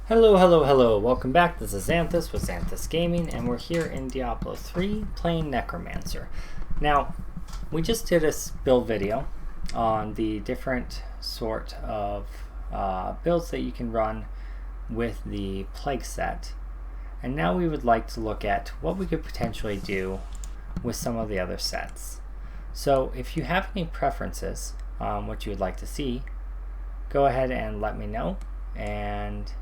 Hello, hello, hello. Welcome back. This is Xanthus with Xanthus Gaming, and we're here in Diablo 3 playing Necromancer. Now, we just did a build video on the different sort of builds that you can run with the Plague set. And now we would like to look at what we could potentially do with some of the other sets. So if you have any preferences on what you would like to see, go ahead and let me know, and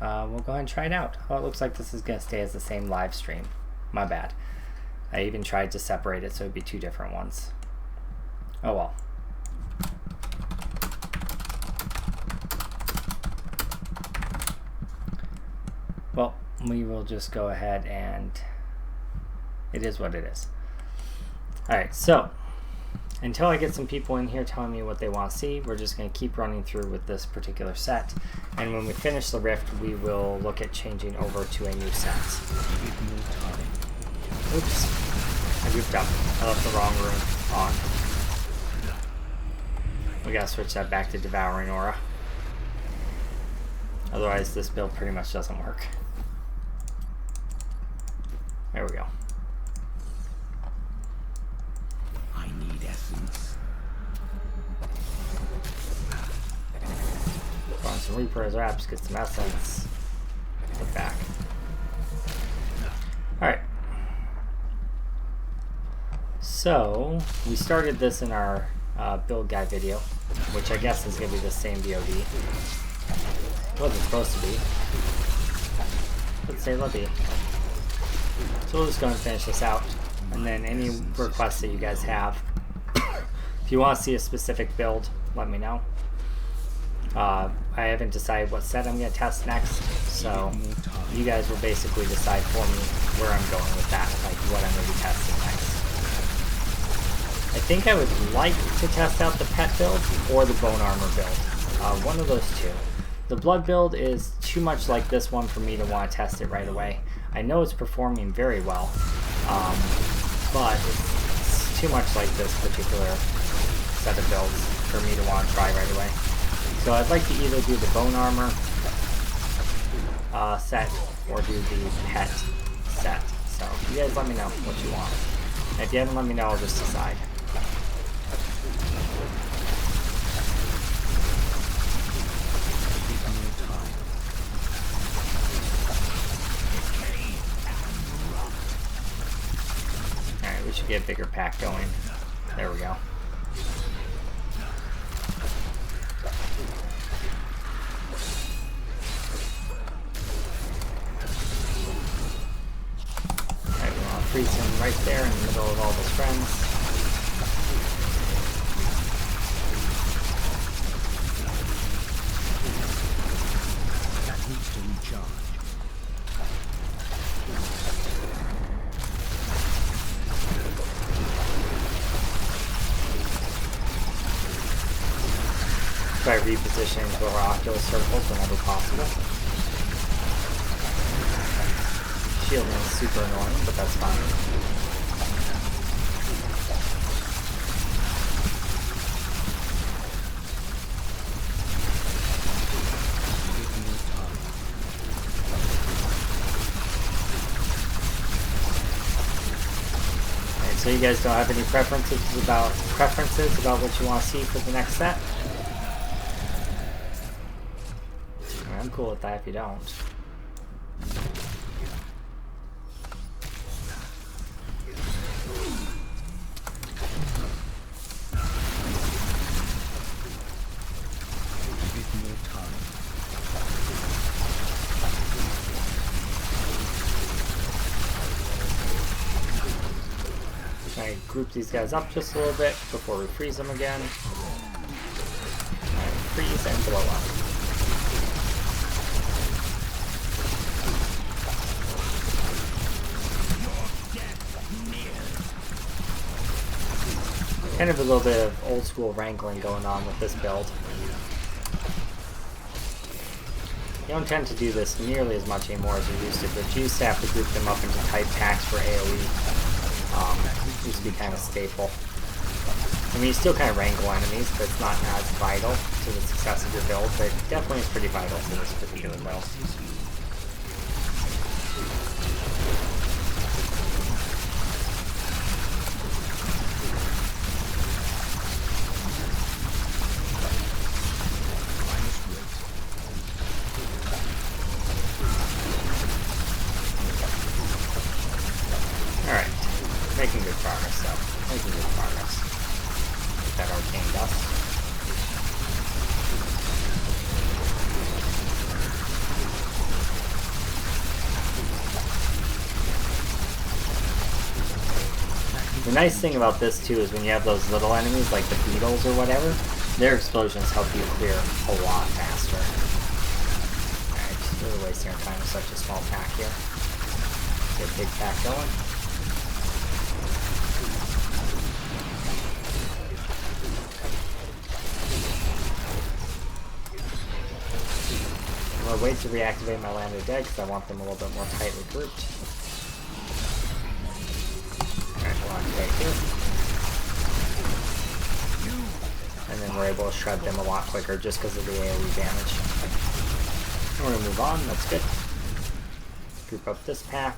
we'll go ahead and try it out. Oh, it looks like this is going to stay as the same live stream. My bad. I even tried to separate it so it'd be two different ones. Oh well. Well, we will just go ahead and it is what it is. Alright, so until I get some people in here telling me what they want to see, we're just going to keep running through with this particular set. And when we finish the rift, we will look at changing over to a new set. Oops. I goofed up. I left the wrong room on. We gotta switch that back to Devouring Aura. Otherwise, this build pretty much doesn't work. There we go. Run some Reaper's Wraps, get some essence. Look back. Alright. So, we started this in our build guide video, which I guess is going to be the same VOD. It wasn't supposed to be. Let's say let be. So we'll just go and finish this out. And then any requests that you guys have, if you want to see a specific build, let me know. I haven't decided what set I'm going to test next, so you guys will basically decide for me where I'm going with that, like what I'm going to be testing next. I think I would like to test out the pet build or the bone armor build. One of those two. The blood build is too much like this one for me to want to test it right away. I know it's performing very well, but it's too much like this particular set of builds for me to want to try right away. So I'd like to either do the bone armor set or do the pet set. So you guys let me know what you want. And if you haven't let me know, I'll just decide. Alright, we should get a bigger pack going. There we go. Freeze him right there in the middle of all his friends. That needs to recharge. Try repositioning to our ocular circles whenever possible. Shielding is super annoying, but that's fine. Alright, so you guys don't have any preferences about what you want to see for the next set? I'm cool with that if you don't. I group these guys up just a little bit before we freeze them again. And freeze and blow up. Kind of a little bit of old school wrangling going on with this build. You don't tend to do this nearly as much anymore as you used to, but you used to have to group them up into tight packs for AoE. Used to be kind of staple. I mean, you still kind of wrangle enemies, but it's not as vital. to the success of your build, but definitely is pretty vital to this particular build. Alright, making good progress though. Making good progress. Get that arcane dust. The nice thing about this too is when you have those little enemies like the beetles or whatever, their explosions help you clear a lot faster. Alright, just really wasting our time with such a small pack here. Get a big pack going. I'm gonna wait to reactivate my Land of the Dead because I want them a little bit more tightly grouped. Right here. And then we're able to shred them a lot quicker just because of the AoE damage. We're going to move on, that's good. Group up this pack.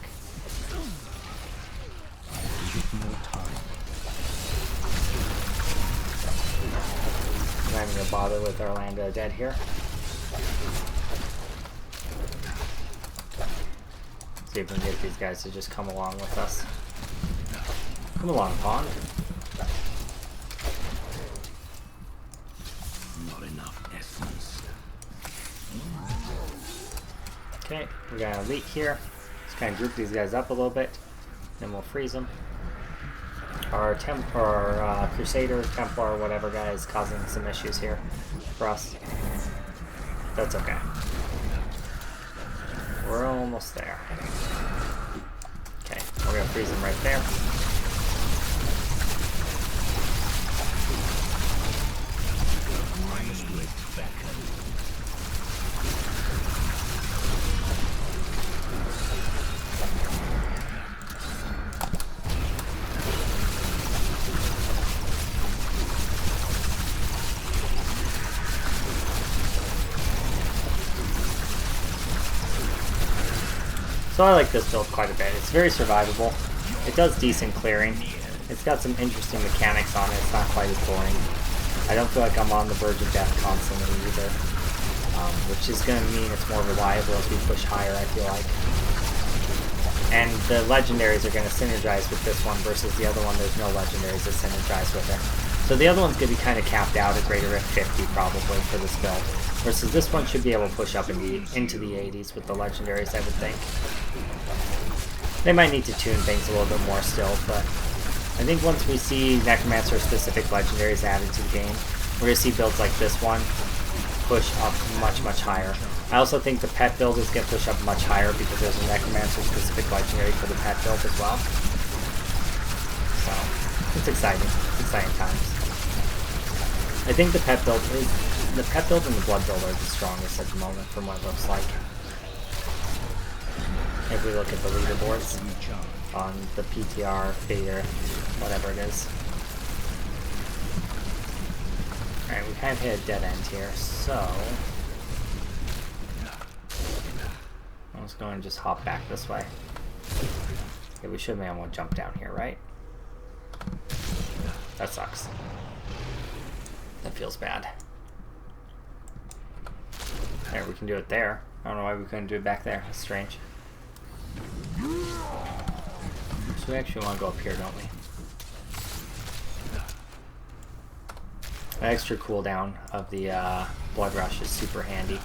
I'm not even going to bother with our Land of the Dead here. See if we can get these guys to just come along with us. Come along, Pond. Not enough essence. Okay, we got an elite here. Let's kind of group these guys up a little bit, then we'll freeze them. Our Crusader, Templar, whatever guy is causing some issues here for us. That's okay. We're almost there. Okay, we're gonna freeze them right there. So I like this build quite a bit. It's very survivable. It does decent clearing. It's got some interesting mechanics on it. It's not quite as boring. I don't feel like I'm on the verge of death constantly either, which is going to mean it's more reliable as we push higher, I feel like. And the legendaries are going to synergize with this one versus the other one. There's no legendaries that synergize with it. So the other one's going to be kind of capped out at greater at 50 probably for this build. Versus this one should be able to push up into the 80s with the legendaries, I would think. They might need to tune things a little bit more still, but I think once we see Necromancer specific legendaries added to the game, we're going to see builds like this one push up much, much higher. I also think the pet build is going to push up much higher because there's a Necromancer specific legendary for the pet build as well. So, it's exciting. Exciting times. I think the pet build and the blood build are the strongest at the moment from what it looks like. If we look at the leaderboards on the PTR, Fader, whatever it is. Alright, we kind of hit a dead end here, so I'm just going to just hop back this way. Okay, we should be able to jump down here, right? That sucks. That feels bad. There, we can do it there. I don't know why we couldn't do it back there. That's strange. So we actually want to go up here, don't we? The extra cooldown of the Blood Rush is super handy.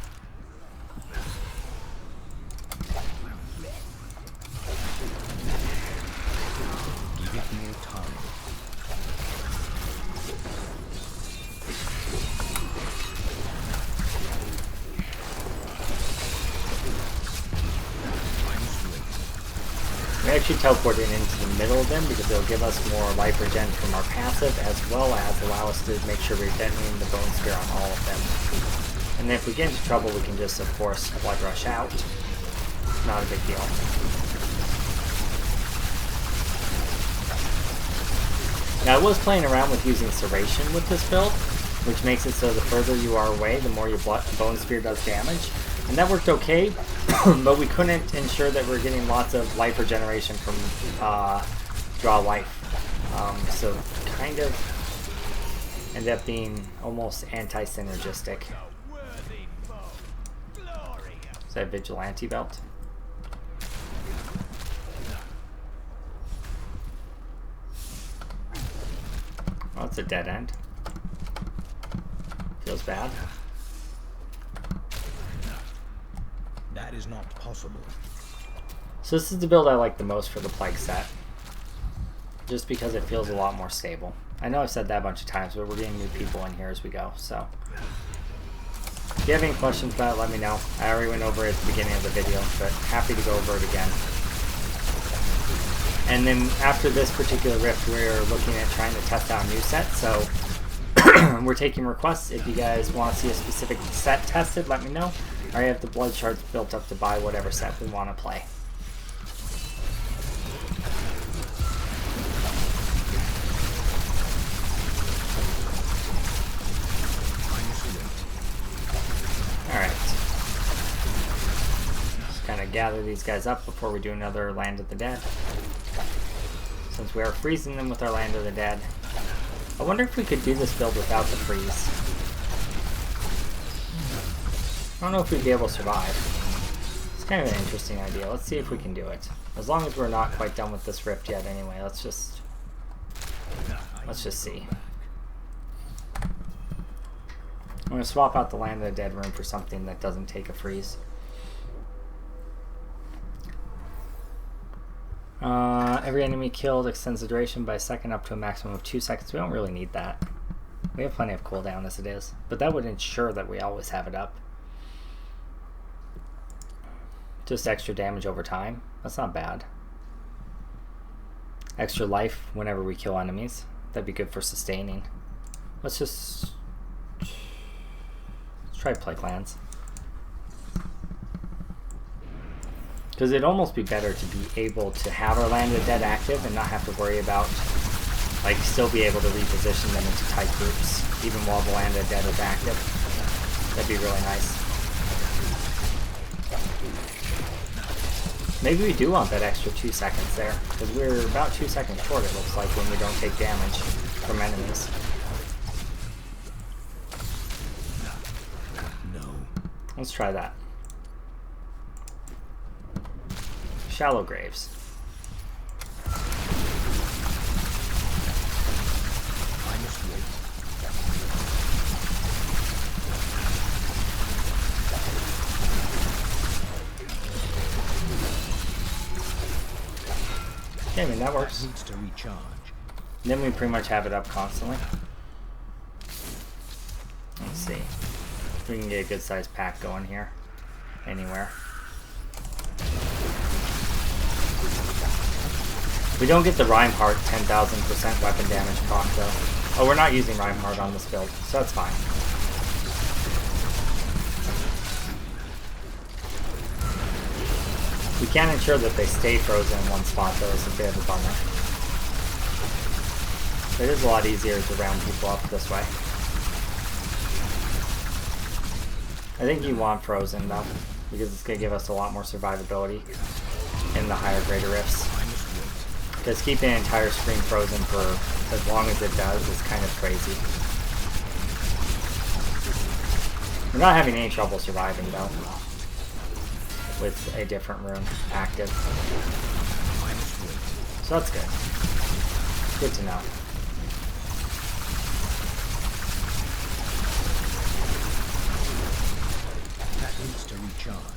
Give it more time. We actually teleported into the middle of them because it'll give us more life regen from our passive, as well as allow us to make sure we're detonating the Bone Spear on all of them. And then if we get into trouble, we can just, of course, Blood Rush out. Not a big deal. Now, I was playing around with using Serration with this build, which makes it so the further you are away, the more your bone spear does damage. And that worked okay, but we couldn't ensure that we're getting lots of life regeneration from draw life. So kind of ended up being almost anti-synergistic. Is that vigilante belt? Oh, it's a dead end. Feels bad. That is not possible. So this is the build I like the most for the Plague set. Just because it feels a lot more stable. I know I've said that a bunch of times, but we're getting new people in here as we go, so. If you have any questions about it, let me know. I already went over it at the beginning of the video, but happy to go over it again. And then after this particular rift, we're looking at trying to test out a new set, so we're taking requests. If you guys want to see a specific set tested, let me know. I already have the blood shards built up to buy whatever set we want to play. Alright. Just kind of gather these guys up before we do another Land of the Dead. Since we are freezing them with our Land of the Dead. I wonder if we could do this build without the freeze. I don't know if we'd be able to survive. It's kind of an interesting idea. Let's see if we can do it. As long as we're not quite done with this rift yet anyway, let's just see. I'm going to swap out the Land of the Dead room for something that doesn't take a freeze. Every enemy killed extends the duration by a second up to a maximum of 2 seconds. We don't really need that. We have plenty of cooldown as it is. But that would ensure that we always have it up. Just extra damage over time. That's not bad. Extra life whenever we kill enemies. That'd be good for sustaining. Let's try Plague Lands. Because it'd almost be better to be able to have our Land of the Dead active and not have to worry about, like, still be able to reposition them into tight groups, even while the Land of the Dead is active. That'd be really nice. Maybe we do want that extra 2 seconds there, because we're about 2 seconds short, it looks like, when we don't take damage from enemies. No. Let's try that. Shallow graves. I must wait. Okay, I mean that works. Needs to recharge. Then we pretty much have it up constantly. Let's see. If we can get a good sized pack going here. Anywhere. We don't get the Reinhardt 10,000% weapon damage proc though. Oh, we're not using Reinhardt on this build, so that's fine. We can't ensure that they stay frozen in one spot though, it's a bit of a bummer. It is a lot easier to round people up this way. I think you want frozen though, because it's going to give us a lot more survivability in the higher greater rifts. Because keeping an entire screen frozen for as long as it does is kind of crazy. We're not having any trouble surviving though, with a different room active. So that's good. Good to know. That needs to recharge.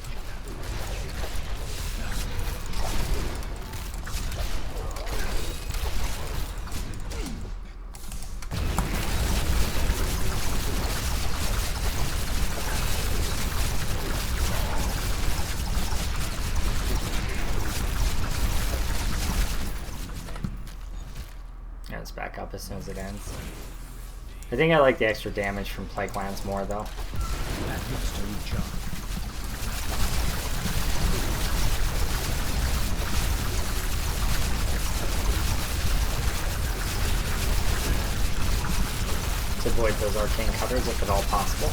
Yeah, it's back up as soon as it ends. I think I like the extra damage from Plague Lands more though. That needs to recharge. To avoid those arcane cutters if at all possible.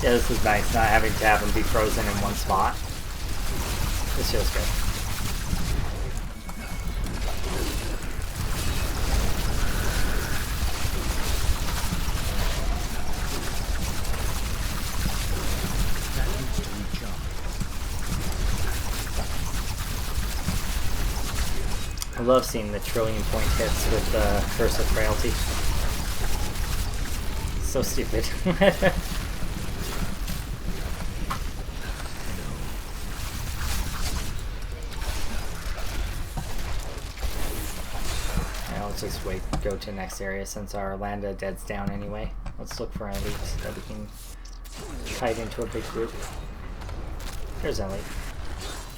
Yeah, this is nice, not having to have them be frozen in one spot. This feels good. I love seeing the trillion point hits with the Curse of Frailty. So stupid. Let's just wait, go to the next area since our Land of the Dead's down anyway. Let's look for an elite that we can kite into a big group. There's an elite.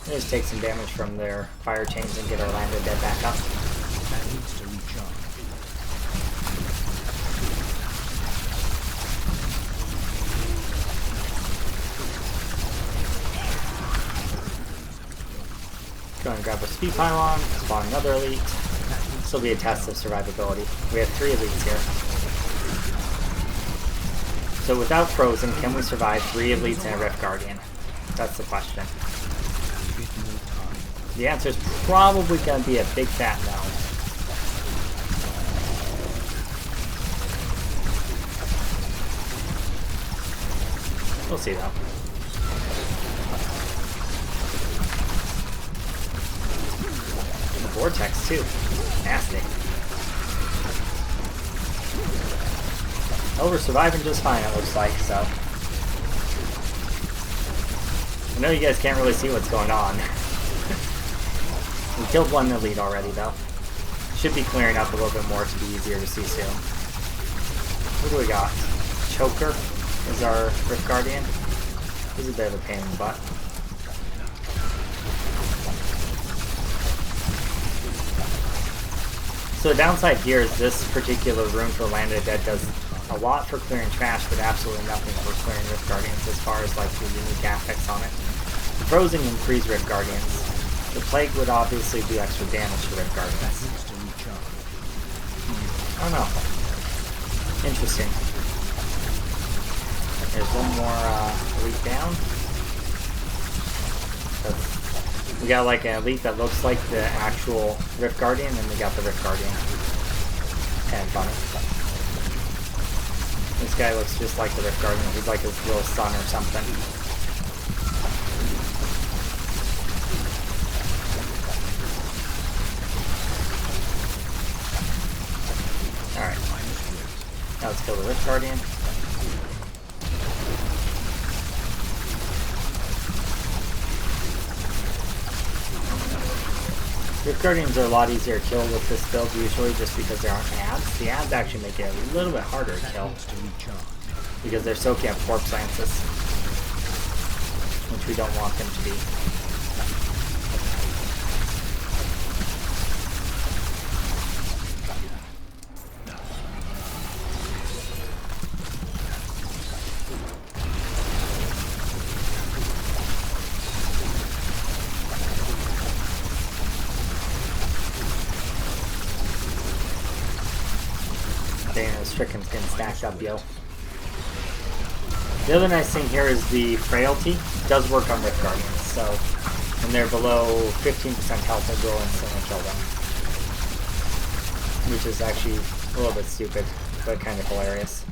We'll just take some damage from their fire chains and get our Land of the Dead back up. That needs to recharge. Go and grab a speed pylon, spawn another elite. This will be a test of survivability. We have 3 elites here. So without Frozen, can we survive 3 elites and a Rift Guardian? That's the question. The answer is probably going to be a big fat no. We'll see though. Vortex too. Nasty. Oh, we're surviving just fine, it looks like, so. I know you guys can't really see what's going on. We killed 1 elite already, though. Should be clearing up a little bit more to be easier to see soon. What do we got? Choker is our Rift Guardian. He's a bit of a pain in the butt. So the downside here is this particular rune for Land of the Dead does a lot for clearing trash, but absolutely nothing for clearing Rift Guardians as far as like the unique affects on it. The Frozen can freeze Rift Guardians. The Plague would obviously do extra damage to Rift Guardians. I don't know. Interesting. There's one more elite down. We got like an elite that looks like the actual Rift Guardian, and we got the Rift Guardian. Kind of funny. This guy looks just like the Rift Guardian. He's like his little son or something. Alright. Now let's kill the Rift Guardian. Rift Guardians are a lot easier to kill with this build usually just because there aren't ads. The ads actually make it a little bit harder to kill because they're soaking up corpse lances, which we don't want them to be. Stricken's getting stacked up, yo. The other nice thing here is the frailty does work on Rift Guardians, so when they're below 15% health, it will instantly kill them. Which is actually a little bit stupid, but kind of hilarious.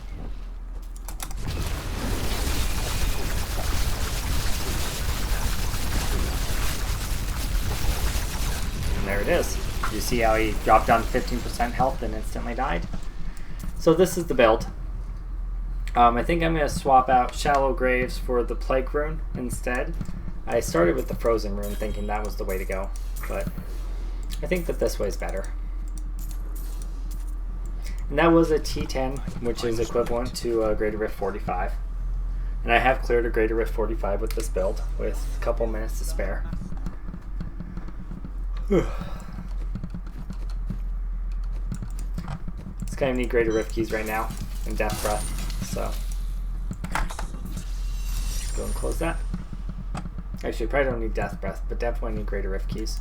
And there it is. You see how he dropped down 15% health and instantly died? So this is the build. I think I'm going to swap out Shallow Graves for the Plague Rune instead. I started with the Frozen Rune thinking that was the way to go, but I think that this way is better. And that was a T10, which is equivalent to a Greater Rift 45. And I have cleared a Greater Rift 45 with this build, with a couple minutes to spare. Kind of need Greater Rift keys right now and Death Breath, so go and close that. Actually, probably don't need Death Breath, but definitely need Greater Rift Keys.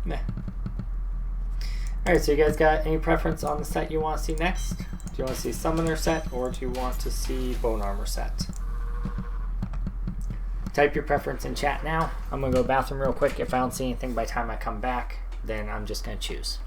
Meh. Alright, so you guys got any preference on the set you want to see next? Do you want to see Summoner set, or do you want to see Bone Armor set? Type your preference in chat now. I'm going to go to the bathroom real quick. If I don't see anything by the time I come back, then I'm just going to choose.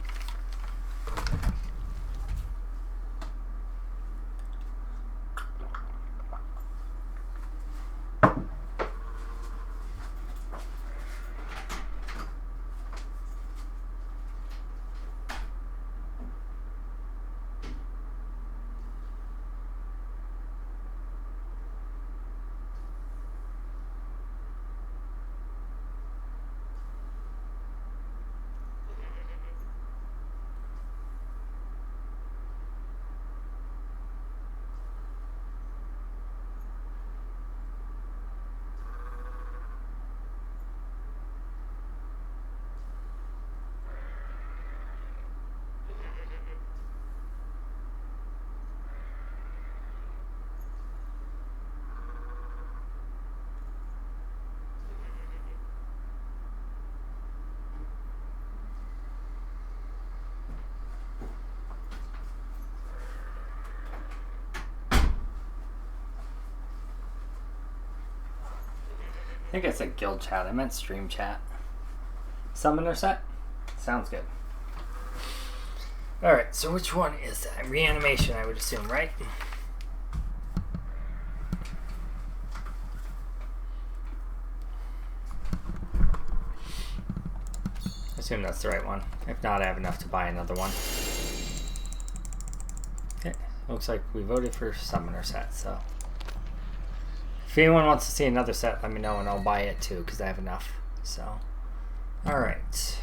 I think I said guild chat. I meant stream chat. Summoner set? Sounds good. Alright, so which one is that? Reanimation, I would assume, right? I assume that's the right one. If not, I have enough to buy another one. Okay, looks like we voted for Summoner set, so... If anyone wants to see another set, let me know and I'll buy it too, because I have enough. So, alright.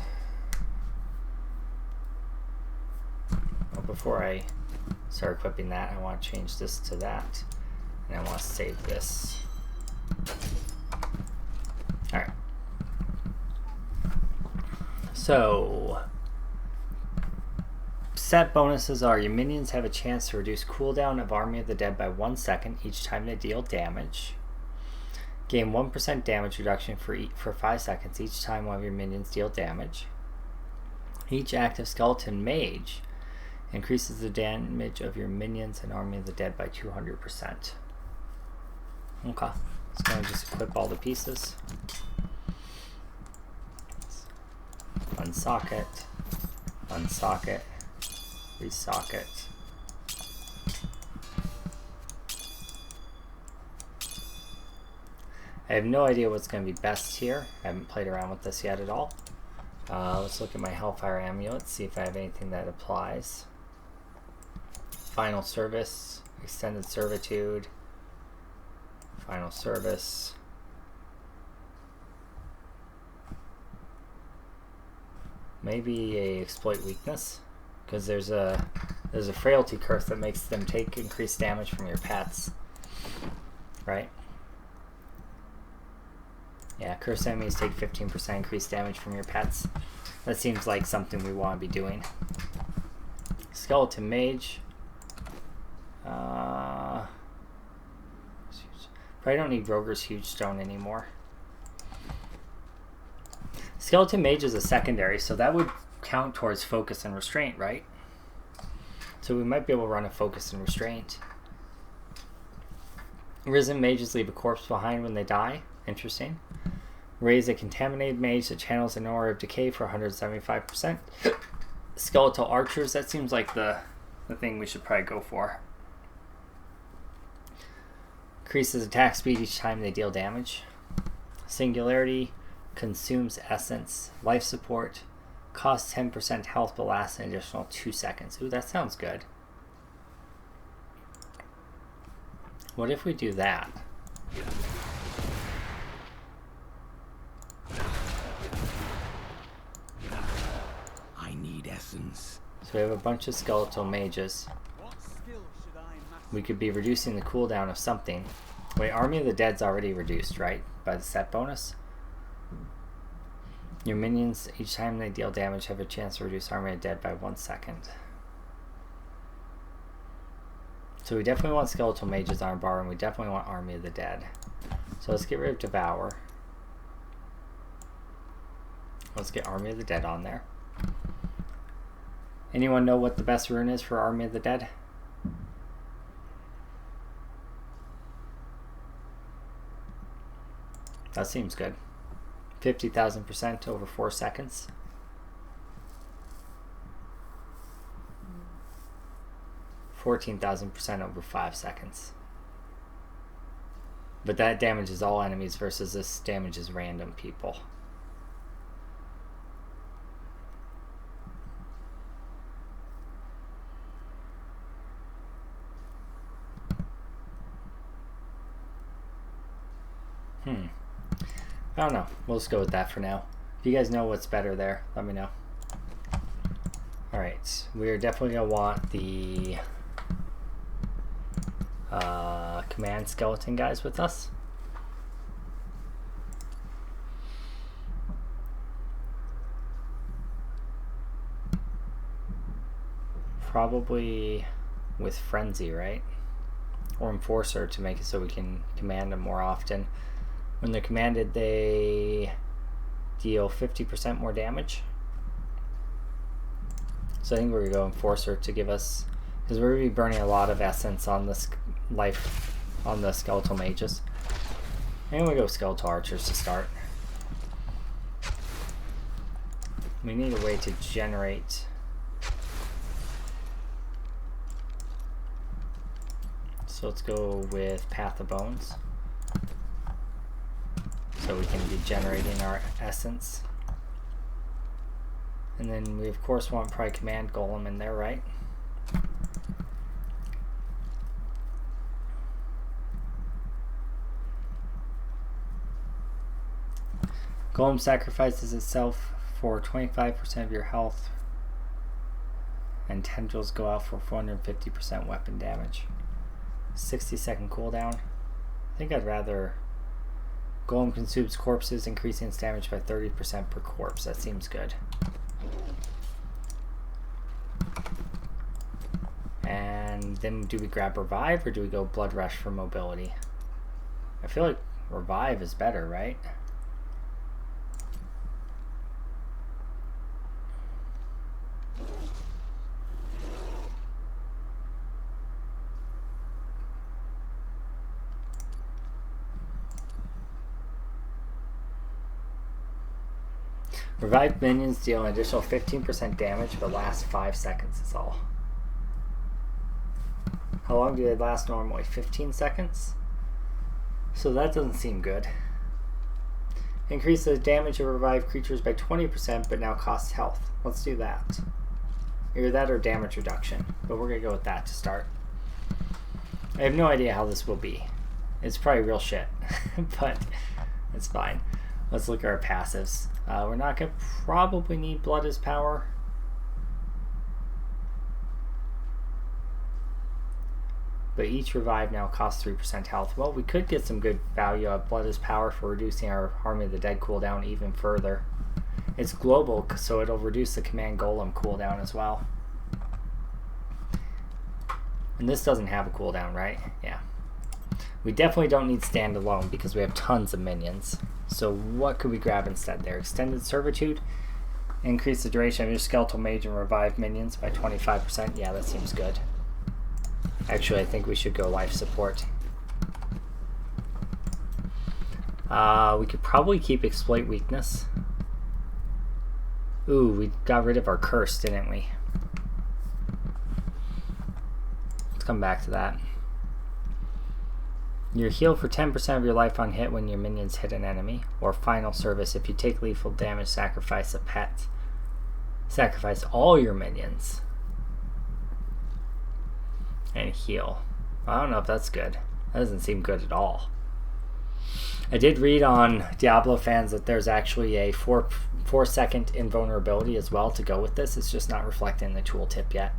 Well, before I start equipping that, I want to change this to that. And I want to save this. Alright. So, set bonuses are your minions have a chance to reduce cooldown of Army of the Dead by 1 second each time they deal damage. Gain 1% damage reduction for 5 seconds each time one of your minions deal damage. Each active skeleton mage increases the damage of your minions and Army of the Dead by 200%. Okay, let's go and just equip all the pieces. Unsocket, unsocket, resocket. I have no idea what's going to be best here. I haven't played around with this yet at all. Let's look at my Hellfire Amulet, see if I have anything that applies. Final Service, Extended Servitude, Final Service. Maybe a Exploit Weakness, because there's a Frailty Curse that makes them take increased damage from your pets, right? Yeah, cursed enemies take 15% increased damage from your pets. That seems like something we want to be doing. Skeleton Mage. Probably don't need Roger's Huge Stone anymore. Skeleton Mage is a secondary, so that would count towards Focus and Restraint, right? So we might be able to run a Focus and Restraint. Risen Mages leave a corpse behind when they die. Interesting. Raise a Contaminated Mage that channels an Aura of Decay for 175%. Skeletal Archers, that seems like the thing we should probably go for. Increases attack speed each time they deal damage. Singularity, consumes essence. Life support, costs 10% health but lasts an additional 2 seconds. Ooh, that sounds good. What if we do that? I need essence. So we have a bunch of skeletal mages. We could be reducing the cooldown of something. Wait, Army of the Dead's already reduced, right? By the set bonus? Your minions, each time they deal damage, have a chance to reduce Army of the Dead by 1 second. So we definitely want Skeletal Mage's Armbar, and we definitely want Army of the Dead. So let's get rid of Devour. Let's get Army of the Dead on there. Anyone know what the best rune is for Army of the Dead? That seems good. 50,000% over 4 seconds. 14,000% over 5 seconds. But that damages all enemies versus this damages random people. I don't know. We'll just go with that for now. If you guys know what's better there, let me know. Alright, we're definitely going to want the command skeleton guys with us. Probably with Frenzy, right? Or Enforcer to make it so we can command them more often. When they're commanded, they deal 50% more damage. So I think we're going to go Enforcer to give us, because we're going to be burning a lot of essence on this life, on the Skeletal Mages. And we go Skeletal Archers to start. We need a way to generate. So let's go with Path of Bones. So we can be generating our essence. And then we of course want probably Command Golem in there, right? Golem sacrifices itself for 25% of your health, and tendrils go out for 450% weapon damage. 60-second cooldown. I think I'd rather. Golem consumes corpses, increasing its damage by 30% per corpse. That seems good. And then do we grab Revive or do we go Blood Rush for mobility? I feel like Revive is better, right? Revived minions deal an additional 15% damage but last 5 seconds is all. How long do they last normally? 15 seconds? So that doesn't seem good. Increase the damage of revived creatures by 20% but now costs health. Let's do that. Either that or damage reduction. But we're going to go with that to start. I have no idea how this will be. It's probably real shit. But it's fine. Let's look at our passives. We're not going to probably need Blood as Power. But each revive now costs 3% health. Well, we could get some good value out of Blood as Power for reducing our Army of the Dead cooldown even further. It's global, so it'll reduce the Command Golem cooldown as well. And this doesn't have a cooldown, right? Yeah. We definitely don't need standalone because we have tons of minions. So what could we grab instead there? Extended Servitude. Increase the duration of your Skeletal Mage and Revive minions by 25%. Yeah, that seems good. Actually, I think we should go Life Support. We could probably keep Exploit Weakness. Ooh, we got rid of our Curse, didn't we? Let's come back to that. You're healed for 10% of your life on hit when your minions hit an enemy. Or Final Service, if you take lethal damage, sacrifice a pet. Sacrifice all your minions. And heal. I don't know if that's good. That doesn't seem good at all. I did read on Diablo fans that there's actually a 4-second invulnerability as well to go with this. It's just not reflected in the tooltip yet.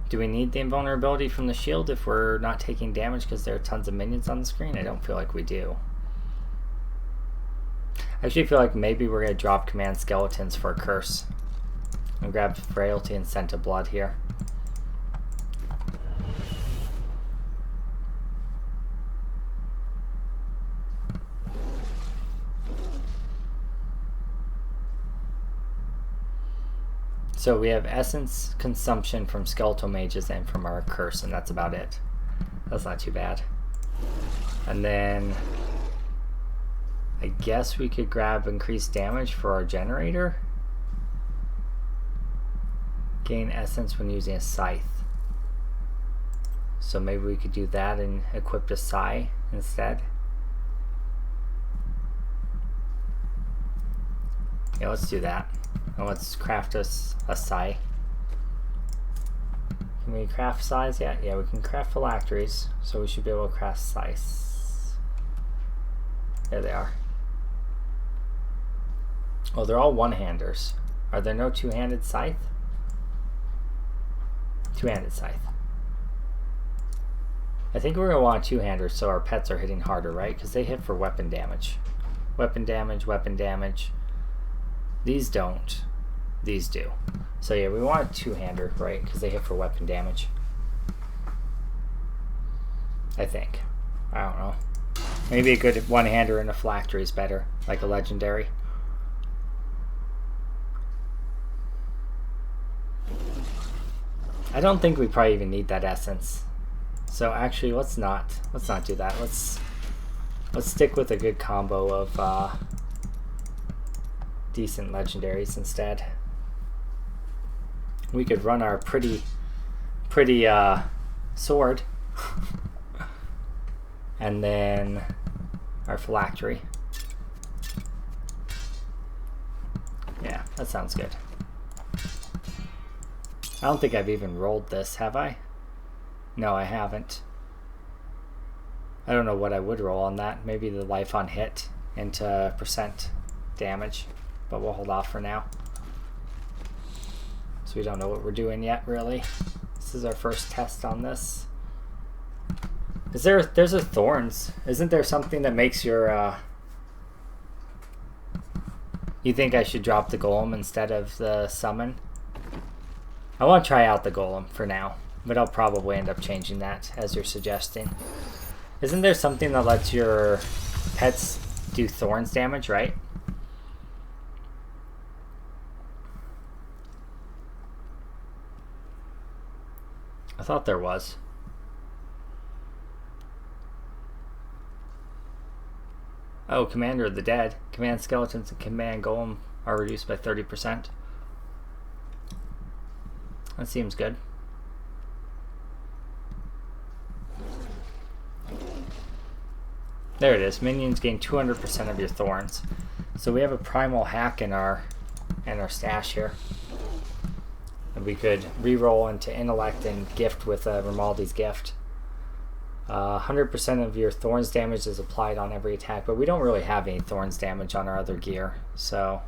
Do we need the invulnerability from the shield if we're not taking damage because there are tons of minions on the screen? I don't feel like we do. I actually feel like maybe we're going to drop Command Skeletons for a Curse. I'll grab Frailty and Scent of Blood here. So we have Essence consumption from Skeletal Mages and from our Curse, and that's about it. That's not too bad. And then I guess we could grab increased damage for our generator. Gain Essence when using a Scythe. So maybe we could do that and equip a Scythe instead. Yeah, let's do that. And let's craft us a Scythe. Can we craft Scythes? Yeah, we can craft phylacteries, so we should be able to craft Scythes. There they are. Oh, they're all one-handers. Are there no two-handed Scythe? Two-handed Scythe. I think we're going to want two-handers so our pets are hitting harder, right? Because they hit for weapon damage. Weapon damage, weapon damage. These don't. These do. So yeah, we want a two-hander, right? Because they hit for weapon damage. I think. I don't know. Maybe a good one-hander and a phylactery is better. Like a legendary. I don't think we probably even need that essence. So actually, let's not do that. Let's stick with a good combo of decent legendaries instead. We could run our pretty sword, and then our phylactery. Yeah, that sounds good. I don't think I've even rolled this, have I? No, I haven't. I don't know what I would roll on that. Maybe the life on hit into percent damage, but we'll hold off for now. So we don't know what we're doing yet, really. This is our first test on this. There's a thorns. Isn't there something that makes your you think I should drop the golem instead of the summon? I want to try out the golem for now, but I'll probably end up changing that as you're suggesting. Isn't there something that lets your pets do thorns damage, right? I thought there was. Oh, Commander of the Dead. Command Skeletons and Command Golem are reduced by 30%. That seems good. There it is. Minions gain 200% of your thorns. So we have a primal hack in our stash here. And we could reroll into intellect and gift with Grimaldi's gift. 100% of your thorns damage is applied on every attack, but we don't really have any thorns damage on our other gear, so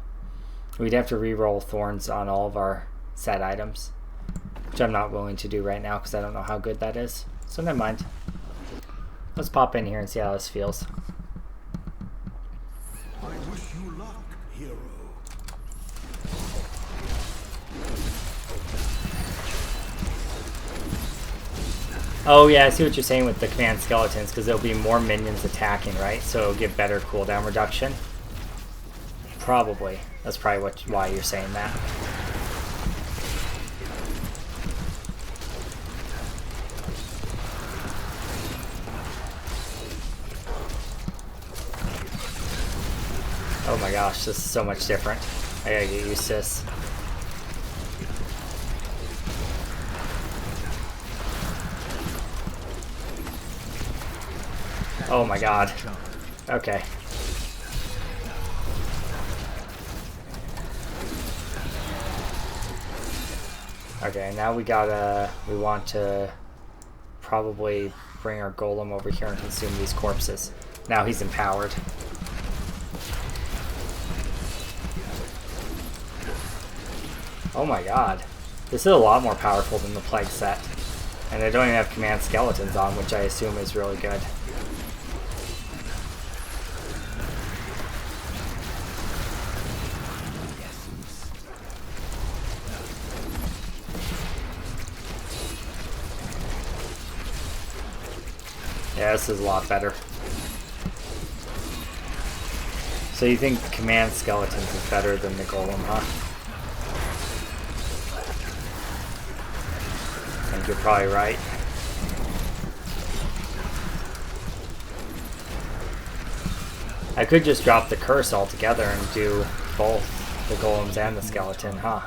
we'd have to reroll thorns on all of our set items, which I'm not willing to do right now because I don't know how good that is. So never mind. Let's pop in here and see how this feels. I wish you luck, hero. Oh yeah, I see what you're saying with the command skeletons, because there'll be more minions attacking, right? So it'll give better cooldown reduction. Probably. That's probably why you're saying that. Oh my gosh, this is so much different. I gotta get used to this. Oh my god. Okay. Okay, now we want to probably bring our golem over here and consume these corpses. Now he's empowered. Oh my god. This is a lot more powerful than the plague set. And I don't even have command skeletons on, which I assume is really good. Yeah, this is a lot better. So you think command skeletons is better than the golem, huh? I think you're probably right. I could just drop the curse altogether and do both the golems and the skeleton, huh?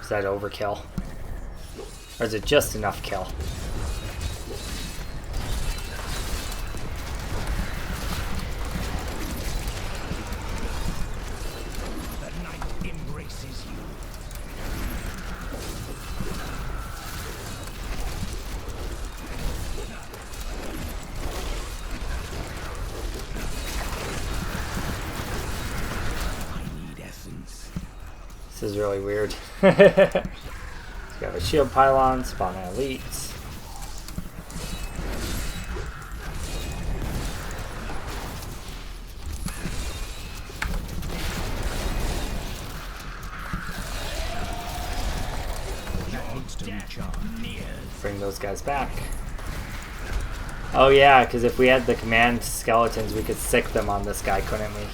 Is that overkill? Or is it just enough kill? This is really weird. So we have a shield pylon, spawn elites. Bring those guys back. Oh yeah, because if we had the command skeletons, we could sick them on this guy, couldn't we?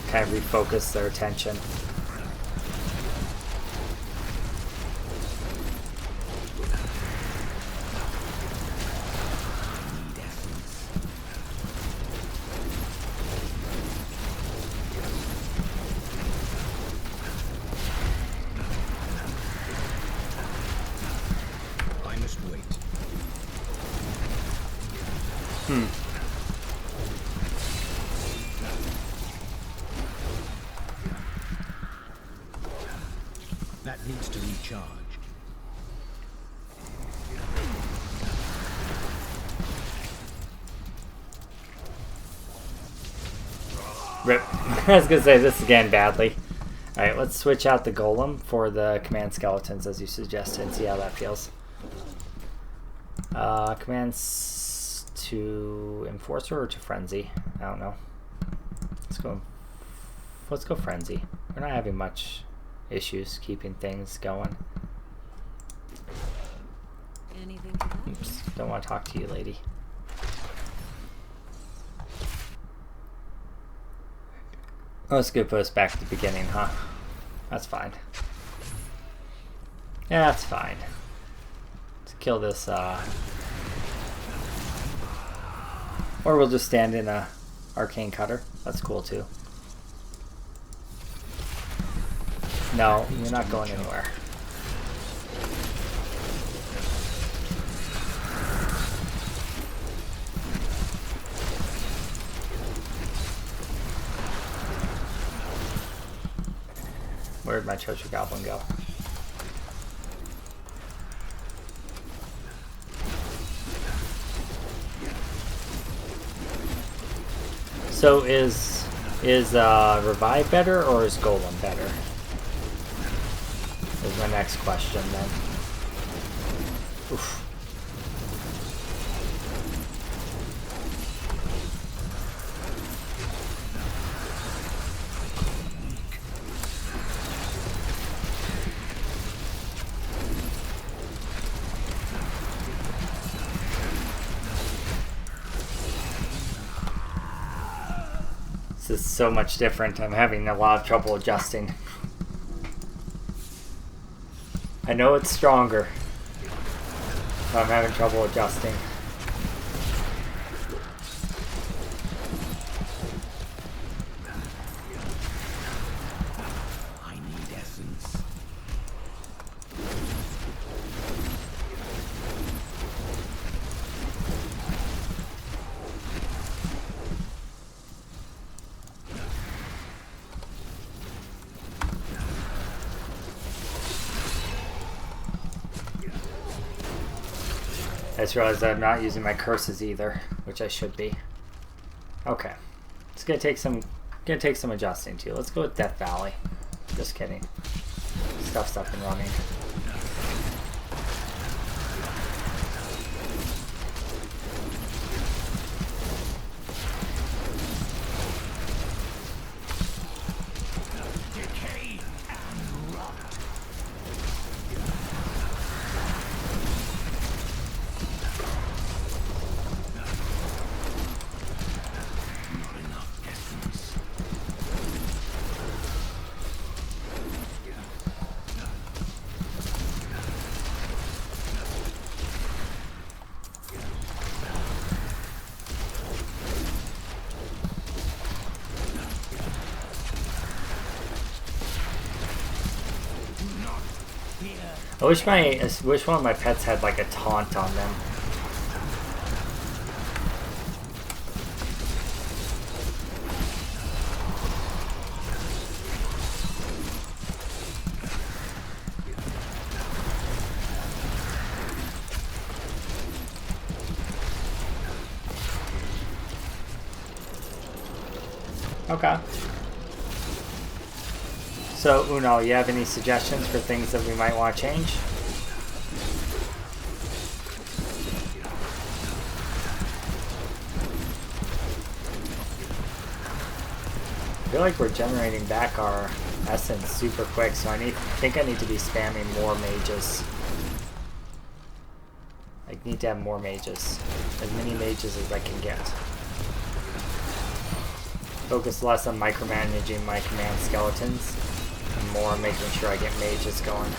Kind of refocus their attention. That needs to recharge. Rip. I was gonna say this again badly. Alright, let's switch out the golem for the command skeletons as you suggested and see how that feels. Commands to enforcer or to frenzy? I don't know. Let's go frenzy. We're not having much issues keeping things going. Anything to help? Oops, don't want to talk to you, lady. Oh, it's gonna put us back at the beginning, huh? That's fine. Yeah, that's fine. Let's kill this, or we'll just stand in a arcane cutter. That's cool too. No, you're not going anywhere. Where'd my treasure goblin go? So is revive better or is golem better? Is my next question then. Oof. This is so much different. I'm having a lot of trouble adjusting. I know it's stronger, but I'm having trouble adjusting. I need essence. I just realized I'm not using my curses either, which I should be. Okay, it's gonna take some adjusting too. Let's go with Death Valley. Just kidding. Stuff's up and running. I wish one of my pets had like a taunt on them. Okay. So, Uno, you have any suggestions for things that we might want to change? I feel like we're generating back our essence super quick, so I think I need to be spamming more mages. I need to have more mages. As many mages as I can get. Focus less on micromanaging my command skeletons and more on making sure I get mages going.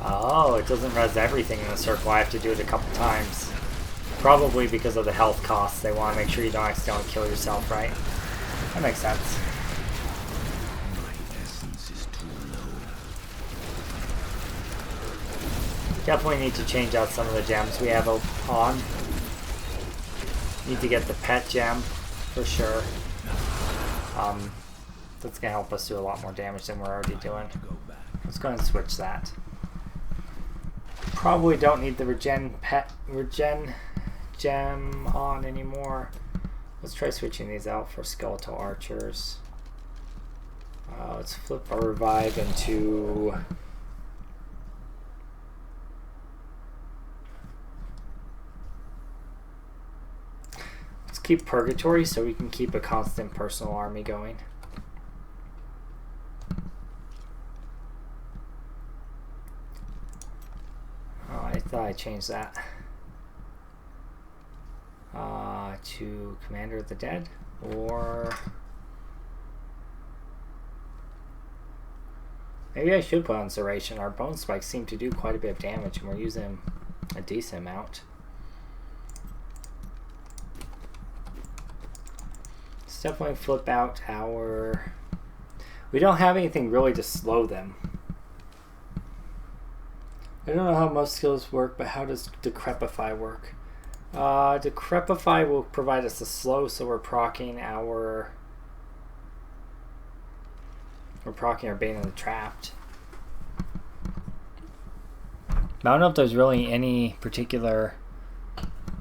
Oh, it doesn't res everything in the circle. I have to do it a couple times. Probably because of the health costs. They want to make sure you don't accidentally kill yourself, right? That makes sense. My essence is too low. Definitely need to change out some of the gems we have on. Need to get the pet gem for sure. That's gonna help us do a lot more damage than we're already doing. Let's go ahead and switch that. Probably don't need the regen gem on anymore. Let's try switching these out for skeletal archers. Let's flip our revive into let's keep purgatory so we can keep a constant personal army going. I thought I changed that to Commander of the Dead, or maybe I should put on Zeration. Our bone spikes seem to do quite a bit of damage and we're using a decent amount. Let's definitely flip out our... We don't have anything really to slow them. I don't know how most skills work, but how does Decrepify work? Decrepify will provide us a slow, so we're proccing our Bane of the Trapped. I don't know if there's really any particular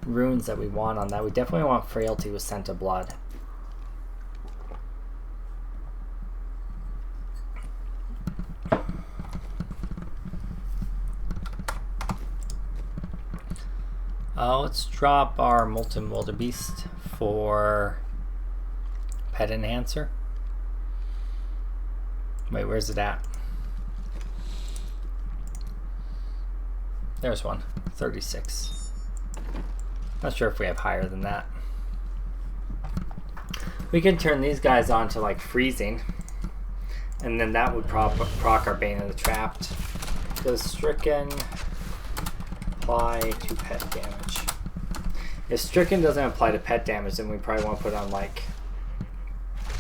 runes that we want on that. We definitely want Frailty with Scent of Blood. Let's drop our Molten Wildebeest for Pet Enhancer. Wait, where's it at? There's one, 36. Not sure if we have higher than that. We can turn these guys on to like freezing, and then that would proc our Bane of the Trapped. Does Stricken apply to pet damage? If Stricken doesn't apply to pet damage, then we probably want to put on like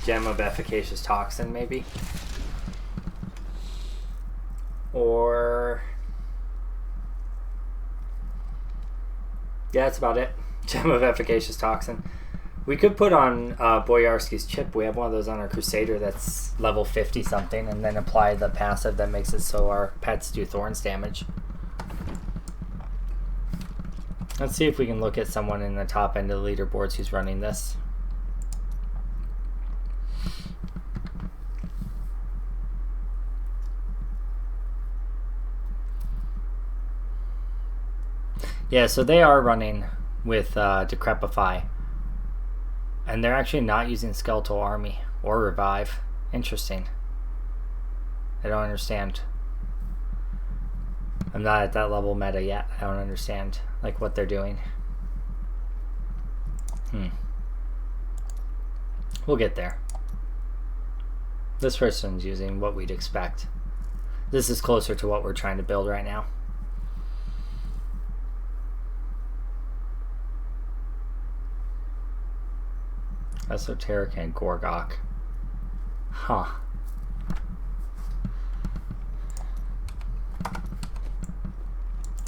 Gem of Efficacious Toxin maybe. Or yeah, that's about it. Gem of Efficacious Toxin. We could put on Boyarsky's Chip. We have one of those on our Crusader that's level 50 something, and then apply the passive that makes it so our pets do Thorns damage. Let's see if we can look at someone in the top end of the leaderboards who's running this. Yeah, so they are running with Decrepify. And they're actually not using Skeletal Army or Revive. Interesting. I don't understand I'm not at that level meta yet. I don't understand like what they're doing. We'll get there. This person's using what we'd expect. This is closer to what we're trying to build right now. Esoteric and Gorgok. Huh.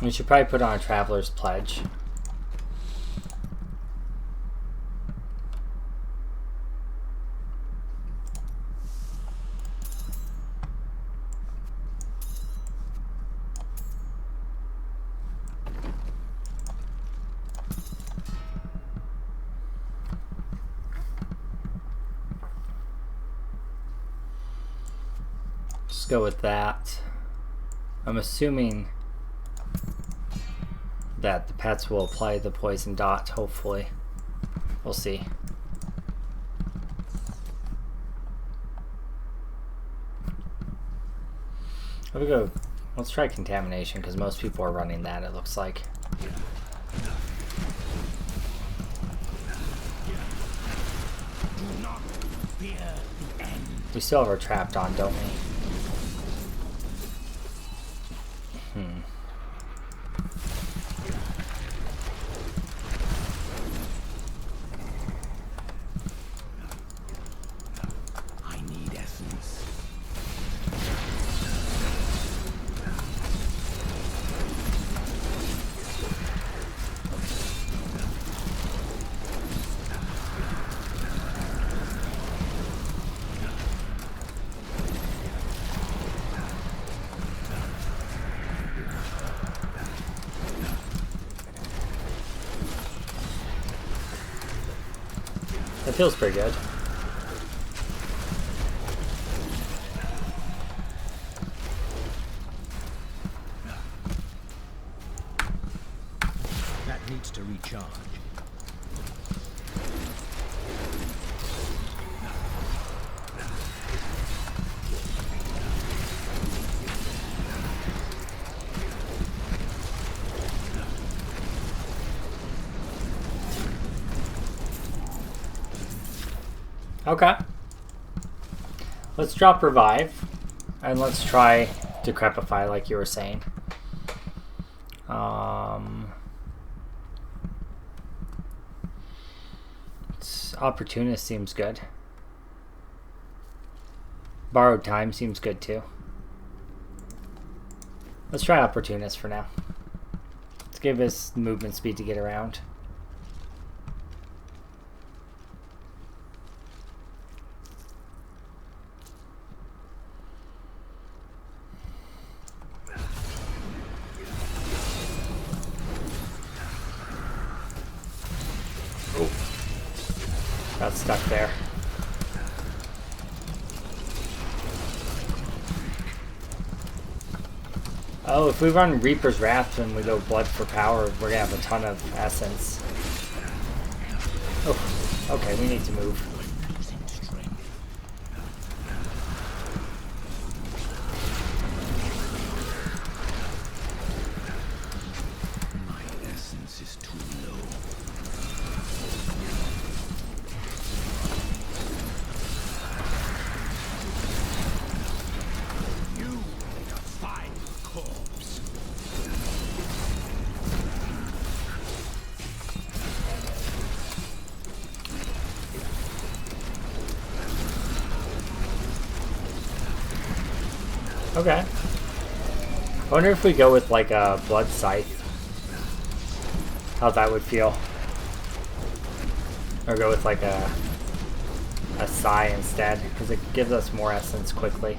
We should probably put on a Traveler's Pledge. Just go with that. I'm assuming that the pets will apply the poison dot, hopefully. We'll see. Let's try contamination, because most people are running that, it looks like. We still have our trapped on, don't we? That feels pretty good. That needs to recharge. Okay. Let's drop Revive. And let's try Decrepify like you were saying. Opportunist seems good. Borrowed Time seems good too. Let's try Opportunist for now. Let's give us movement speed to get around. Got stuck there. Oh, if we run Reaper's Wrath and we go Blood for Power, we're gonna have a ton of essence. Oh, okay, we need to move. My essence is too low. Okay. I wonder if we go with like a Blood Scythe. How that would feel. Or go with like a Sigh instead, because it gives us more essence quickly.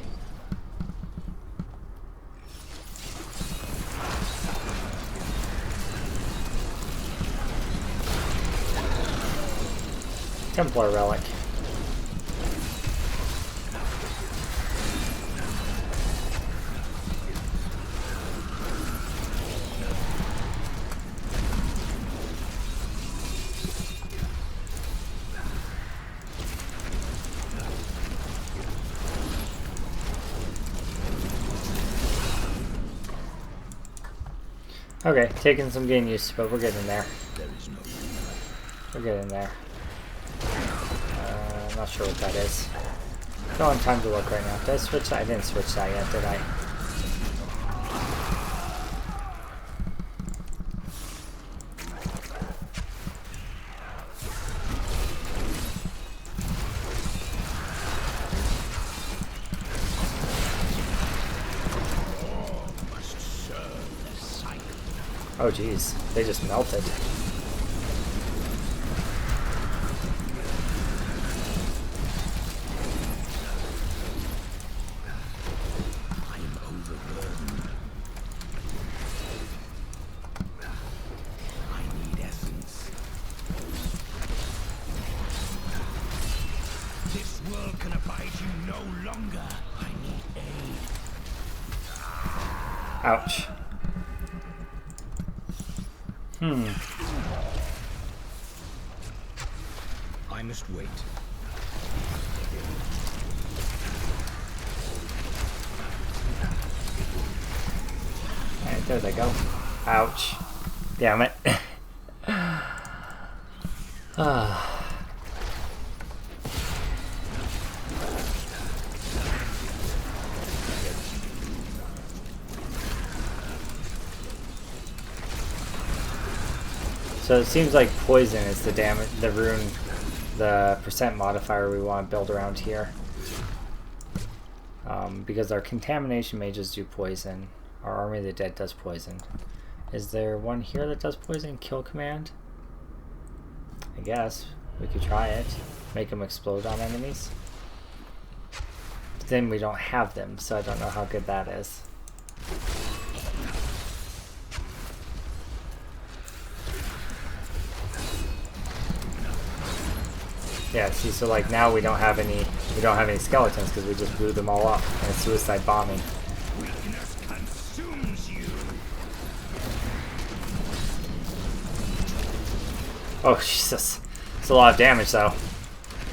Templar Relic. Okay, taking some getting used to, but we're getting there. There is no We're getting there. I'm not sure what that is. Don't have time to look right now. Did I switch that? I didn't switch that yet, did I? Oh geez, they just melted. Ouch. I must wait. Alright, there they go. Ouch. Damn it. So it seems like poison is the damage, the rune, the percent modifier we want to build around here. Because our contamination mages do poison. Our Army of the Dead does poison. Is there one here that does poison? Kill command? I guess. We could try it. Make them explode on enemies. But then we don't have them, so I don't know how good that is. Yeah, see, so like now we don't have any skeletons because we just blew them all up and it's suicide bombing. Weakness consumes you. Oh Jesus, it's a lot of damage though.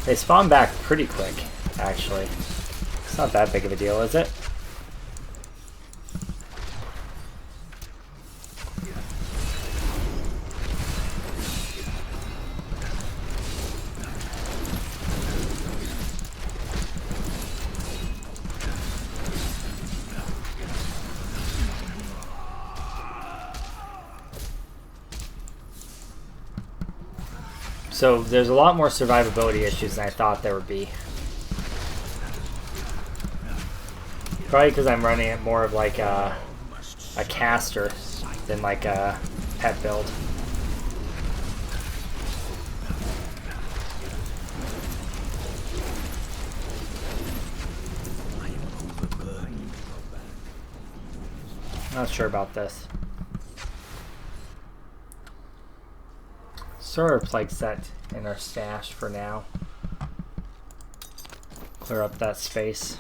They spawn back pretty quick, actually. It's not that big of a deal, is it? So there's a lot more survivability issues than I thought there would be. Probably because I'm running it more of like a caster than like a pet build. Not sure about this. Sort of plague set in our stash for now. Clear up that space.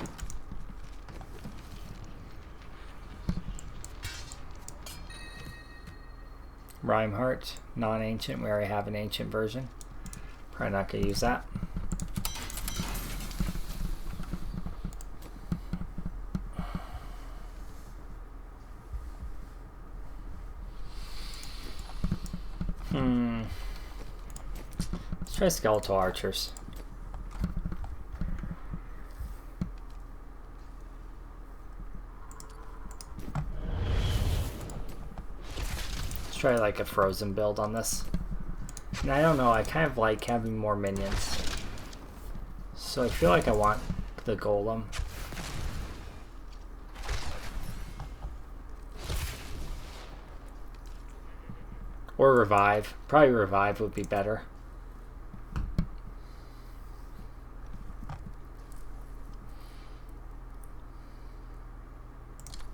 Rhymeheart, non-ancient. We already have an ancient version. Probably not gonna use that. Let's try skeletal archers. Let's try like a frozen build on this. And I don't know, I kind of like having more minions. So I feel like I want the golem. Or revive. Probably revive would be better.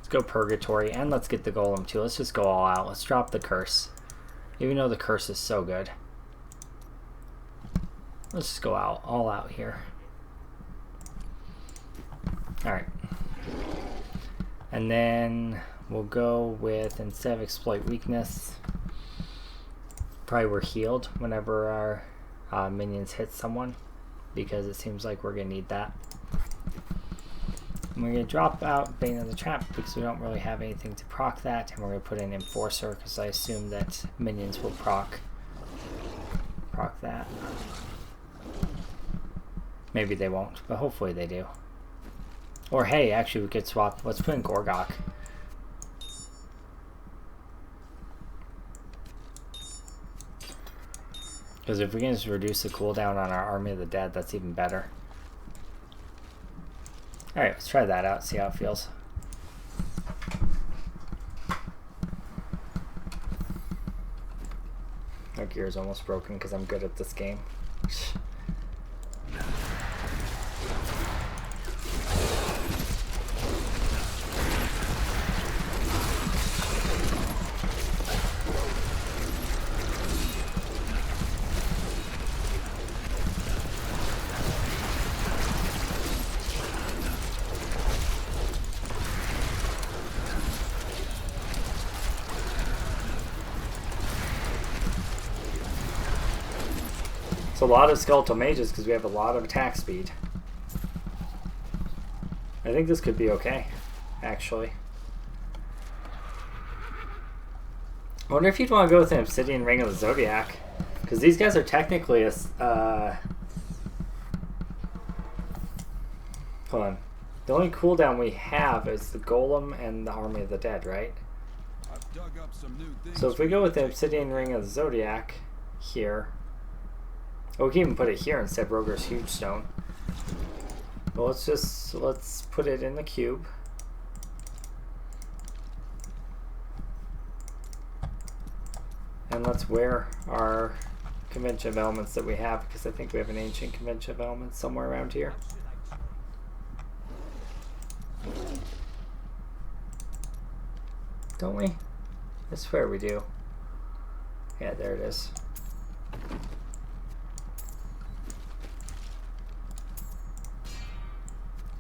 Go purgatory, and let's get the golem too. Let's just go all out. Let's drop the curse, even though the curse is so good. Let's just go out, all out here. All right, and then we'll go with, instead of exploit weakness, probably we're healed whenever our minions hit someone, because it seems like we're gonna need that. And we're going to drop out Bane of the Trap because we don't really have anything to proc that. And we're going to put in Enforcer because I assume that minions will proc that. Maybe they won't, but hopefully they do. Or hey, actually we could swap. Let's put in Gorgok. Because if we can just reduce the cooldown on our Army of the Dead, that's even better. Alright, let's try that out, see how it feels. My gear is almost broken because I'm good at this game. A lot of skeletal mages because we have a lot of attack speed. I think this could be okay, actually. I wonder if you'd want to go with an Obsidian Ring of the Zodiac, because these guys are technically a hold on. The only cooldown we have is the Golem and the Army of the Dead, right? I've dug up some new things. So if we go with the Obsidian Ring of the Zodiac here. Oh, we can even put it here instead of Roger's Huge Stone. Well, let's put it in the cube. And let's wear our convention of elements that we have, because I think we have an ancient convention of elements somewhere around here. Don't we? I swear we do. Yeah, there it is.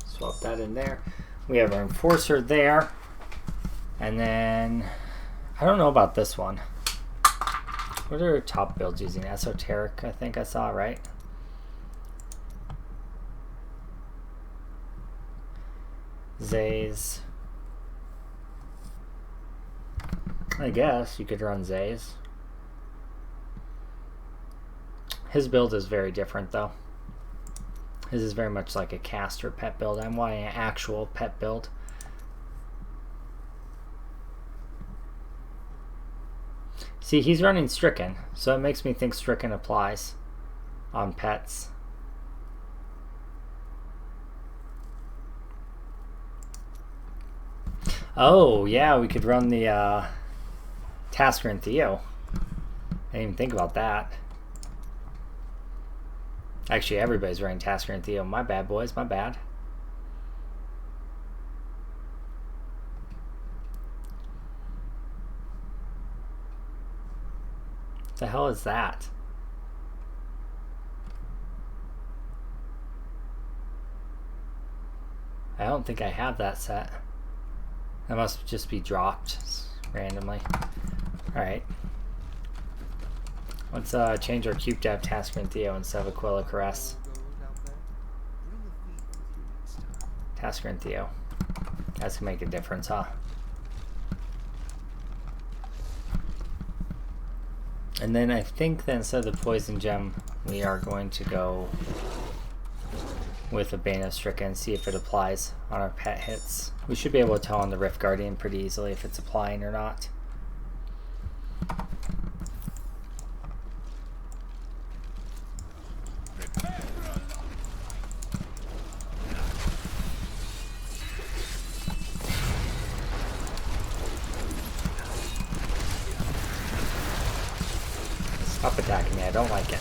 Swap that in there. We have our Enforcer there. And then, I don't know about this one. What are our top builds using? Esoteric, I think I saw, right? Zays. I guess you could run Zays. His build is very different though. His is very much like a caster pet build. I'm wanting an actual pet build. See, he's running Stricken, so it makes me think Stricken applies on pets. Oh, yeah, we could run the Tasker and Theo. I didn't even think about that. Actually, everybody's running Tasker and Theo. My bad, boys. My bad. What the hell is that? I don't think I have that set. That must just be dropped randomly. Alright. Let's change our cube to have Tasker and Theo instead of Aquila Caress. Tasker and Theo. That's gonna make a difference, huh? And then I think that instead of the Poison Gem, we are going to go with a Bane of Stricken and see if it applies on our pet hits. We should be able to tell on the Rift Guardian pretty easily if it's applying or not. Stop attacking me, I don't like it.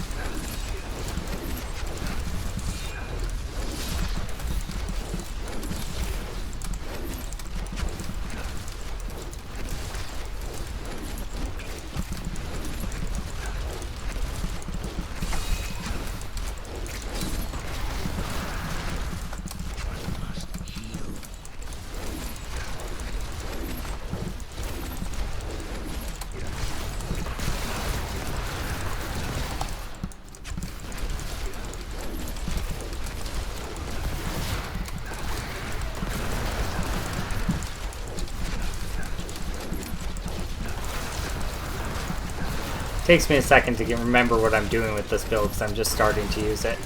Takes me a second to remember what I'm doing with this build because I'm just starting to use it.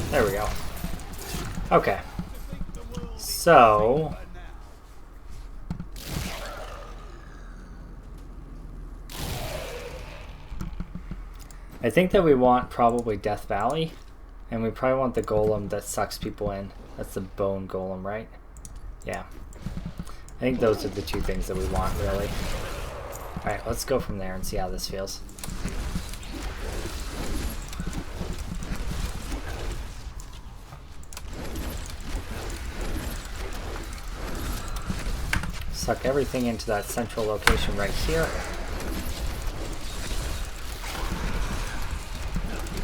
There we go. Okay. So... I think that we want probably Death Valley, and we probably want the golem that sucks people in. That's the bone golem, right? Yeah. I think those are the two things that we want, really. Alright, let's go from there and see how this feels. Suck everything into that central location right here.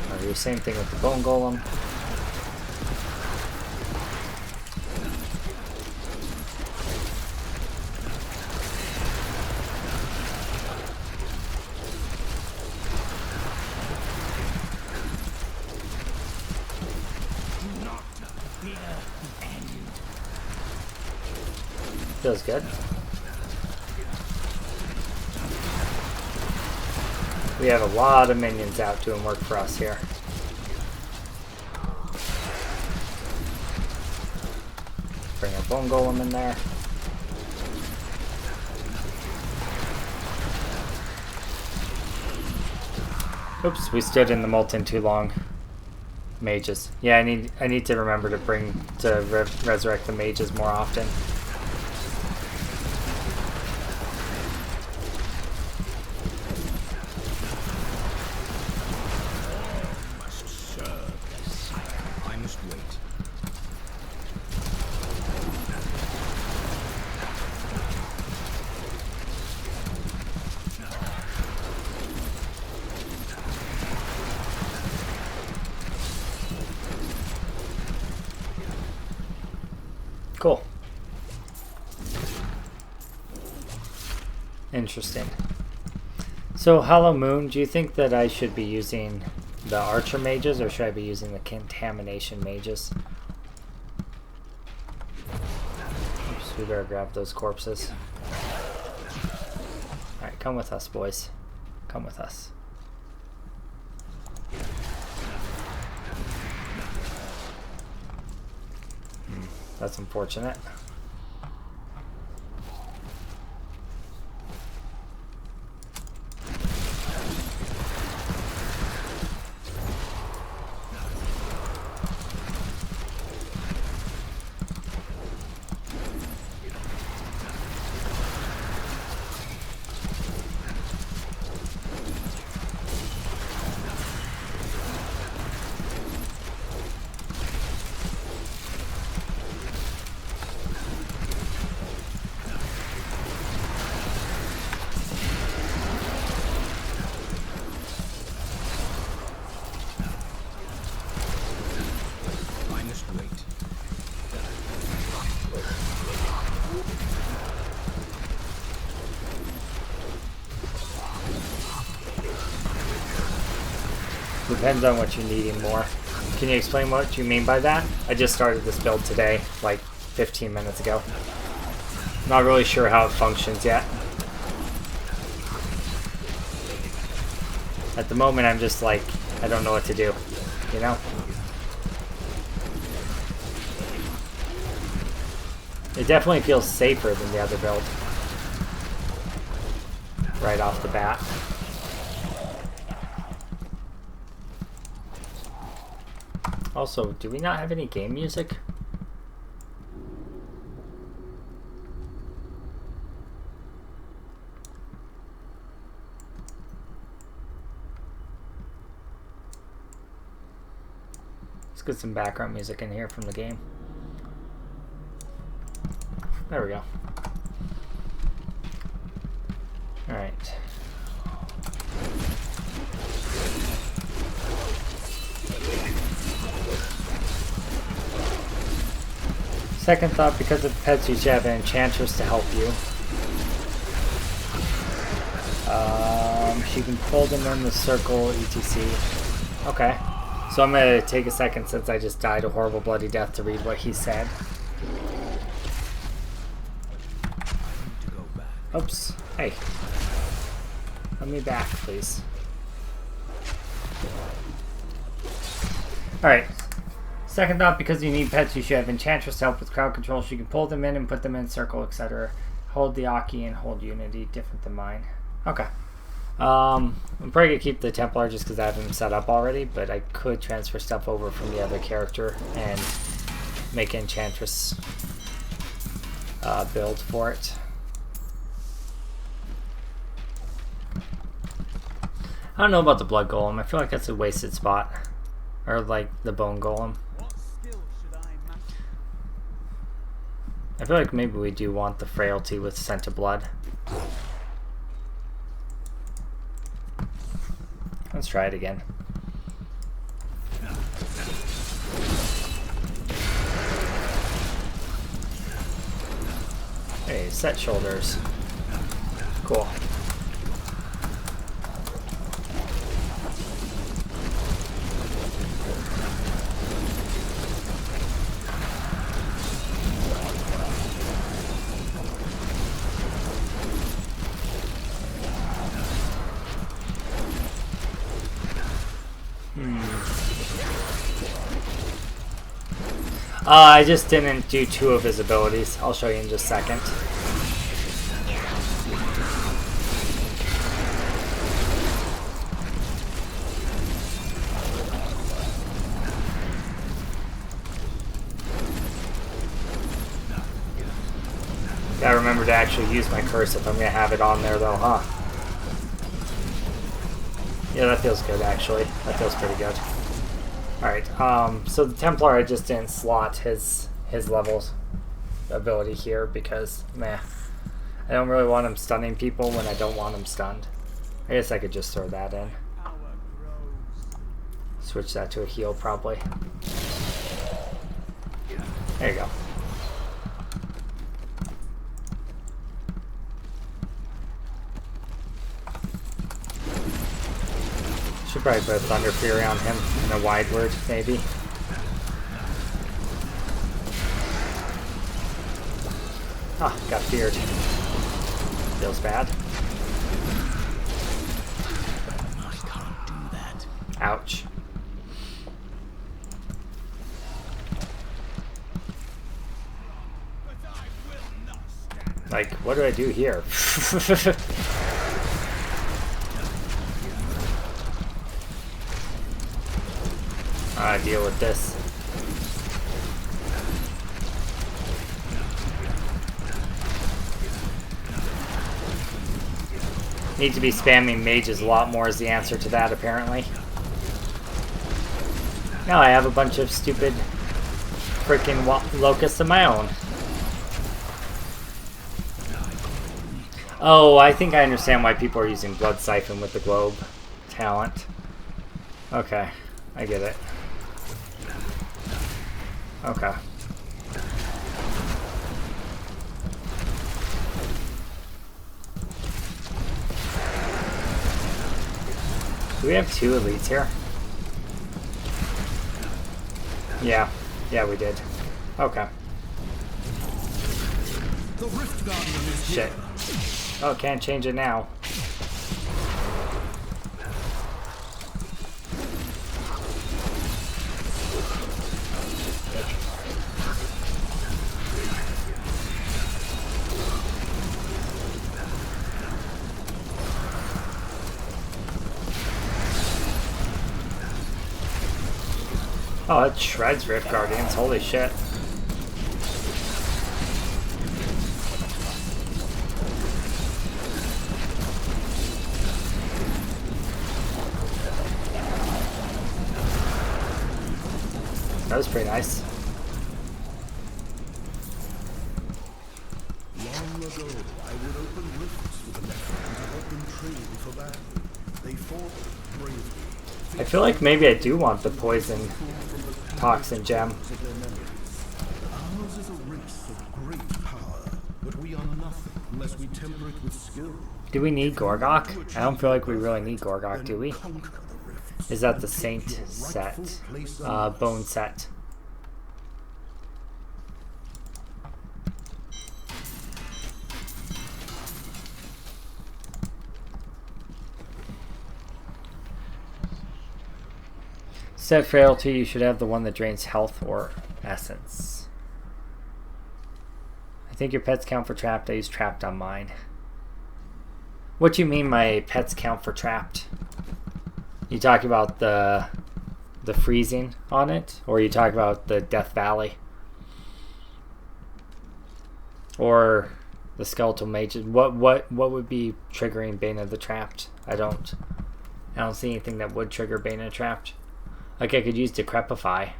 I'll do the same thing with the bone golem. Feels good. We have a lot of minions out doing work for us here. Bring our bone golem in there. Oops, we stood in the molten too long. Mages. Yeah, I need to remember to resurrect the mages more often. Cool. Interesting. So, Hollow Moon, do you think that I should be using the Archer mages or should I be using the Contamination mages? Oops, we better grab those corpses. Alright, come with us, boys. Come with us. That's unfortunate. Depends on what you're needing more. Can you explain what you mean by that? I just started this build today, like 15 minutes ago. Not really sure how it functions yet. At the moment, I'm just like, I don't know what to do, you know? It definitely feels safer than the other build. Right off the bat. Also, do we not have any game music? Let's get some background music in here from the game. There we go. Alright. Second thought, because of pets, you should have an enchantress to help you. She can pull them in the circle, etc. Okay. So I'm going to take a second since I just died a horrible bloody death to read what he said. Oops. Hey. Let me back, please. Alright. Second thought, because you need pets, you should have Enchantress to help with crowd control. She can pull them in and put them in circle, etc. Hold the Aki and hold Unity. Different than mine. Okay. I'm probably going to keep the Templar just because I have him set up already, but I could transfer stuff over from the other character and make Enchantress build for it. I don't know about the Blood Golem. I feel like that's a wasted spot. Or like the Bone Golem. I feel like maybe we do want the Frailty with Scent of Blood. Let's try it again. Hey, set shoulders. Cool. I just didn't do 2 of his abilities. I'll show you in just a second. Gotta remember to actually use my curse if I'm gonna have it on there though, huh? Yeah, that feels good actually. That feels pretty good. Alright, so the Templar, I just didn't slot his levels ability here because, meh. I don't really want him stunning people when I don't want him stunned. I guess I could just throw that in. Switch that to a heal probably. There you go. Should probably put a Thunder Fury on him and a Wide Word, maybe. Ah, got feared. Feels bad. I can't do that. Ouch. Like, what do I do here? Deal with this. Need to be spamming mages a lot more is the answer to that, apparently. Now I have a bunch of stupid freaking locusts of my own. Oh, I think I understand why people are using Blood Siphon with the globe talent. Okay, I get it. Okay. Do we have 2 elites here? Yeah. Yeah, we did. Okay. Shit. Oh, can't change it now. Oh, that shreds Rift Guardians. Holy shit. That was pretty nice. Long ago, I would open rifts for the Necromancer to help them train for battle. They fought bravely. I feel like maybe I do want the poison toxin gem. Ours is a race of great power, but we are nothing unless we temper it with skill. Do we need Gorgok? I don't feel like we really need Gorgok, do we? Conquer the rifts. Is that the and Saint take your set? rightful place among Bone us. set. Set frailty, you should have the one that drains health or essence. I think your pets count for trapped. I use trapped on mine. What do you mean my pets count for trapped? You talk about the freezing on it, or you talk about the Death Valley, or the skeletal mages? What would be triggering Bane of the Trapped? I don't see anything that would trigger Bane of the Trapped. Like I could use Decrepify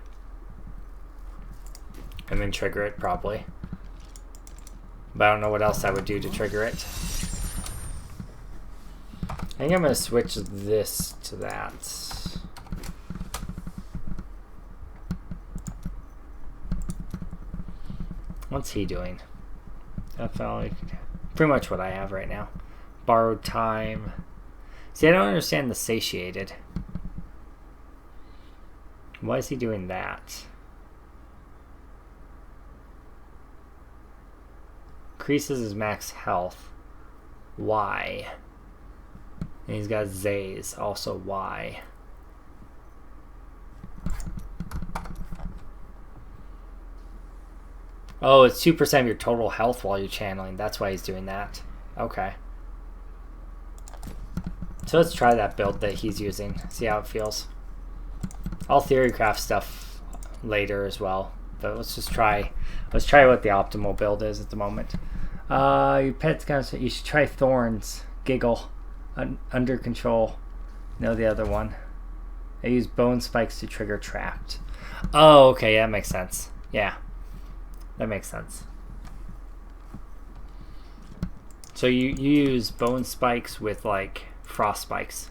and then trigger it probably, but I don't know what else I would do to trigger it. I think I'm gonna switch this to that. What's he doing? That felt like pretty much what I have right now. Borrowed time. See, I don't understand the satiated. Why is he doing that? Increases his max health. Why? And he's got Zays. Also, why? Oh, it's 2% of your total health while you're channeling. That's why he's doing that. Okay. So let's try that build that he's using. See how it feels. I'll theorycraft stuff later as well. But let's just try. Let's try what the optimal build is at the moment. Your pet's gonna. You should try Thorns. Giggle. Under control. No, the other one. I use bone spikes to trigger trapped. Oh, okay, that makes sense. Yeah, that makes sense. So you use bone spikes with like frost spikes,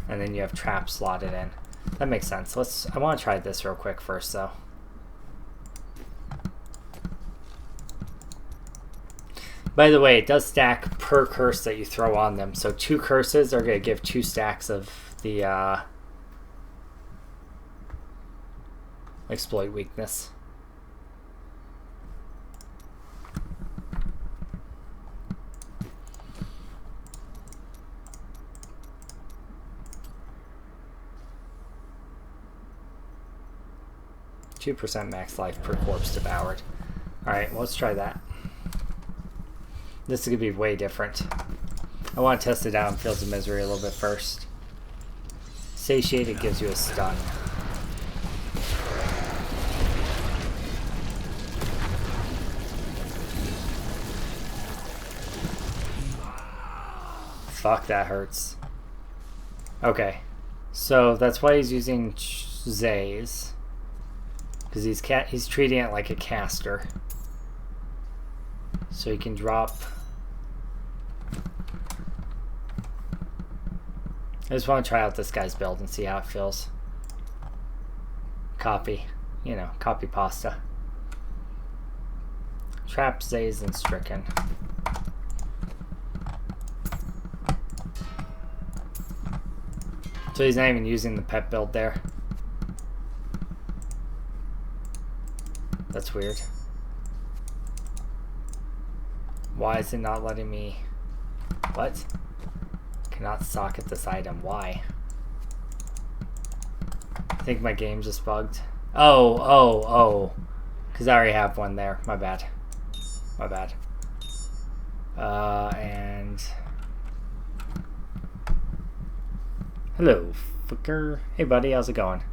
and then you have trap slotted in. That makes sense. I want to try this real quick first, though. By the way, it does stack per curse that you throw on them. So 2 curses are going to give 2 stacks of the exploit weakness. %, max life per corpse devoured. Alright, well, let's try that. This is going to be way different. I want to test it out in Fields of Misery a little bit first. Satiated gives you a stun. Fuck, that hurts. Okay. So that's why he's using Zays. Because he's treating it like a caster. So he can drop. I just want to try out this guy's build and see how it feels. Copy. You know, copy pasta. Trap, Zays, and Stricken. So he's not even using the pet build there. That's weird. Why is it not letting me... What? Cannot socket this item. Why? I think my game just bugged. Oh. Because I already have one there. My bad. My bad. And... Hello, fucker. Hey, buddy. How's it going?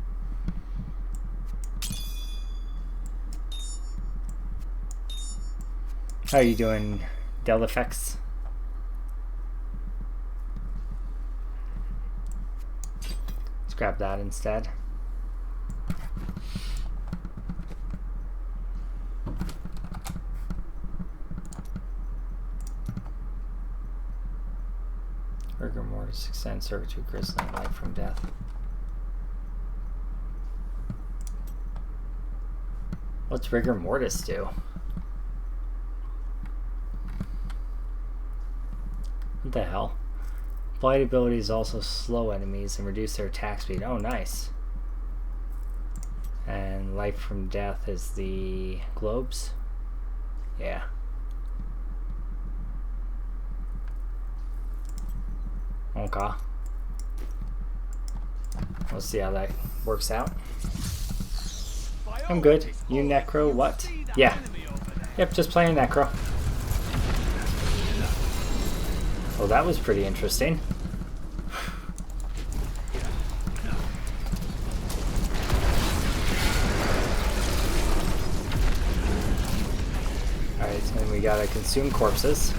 How are you doing, Delifex? Let's grab that instead. Rigor mortis extends servitude, grisling life from death. What's rigor mortis do? What the hell? Blight abilities also slow enemies and reduce their attack speed. Oh, nice. And life from death is the globes. Yeah. Okay. We'll see how that works out. I'm good. You Necro, what? Yeah. Yep, just playing Necro. Oh, that was pretty interesting. Alright, and we gotta consume corpses.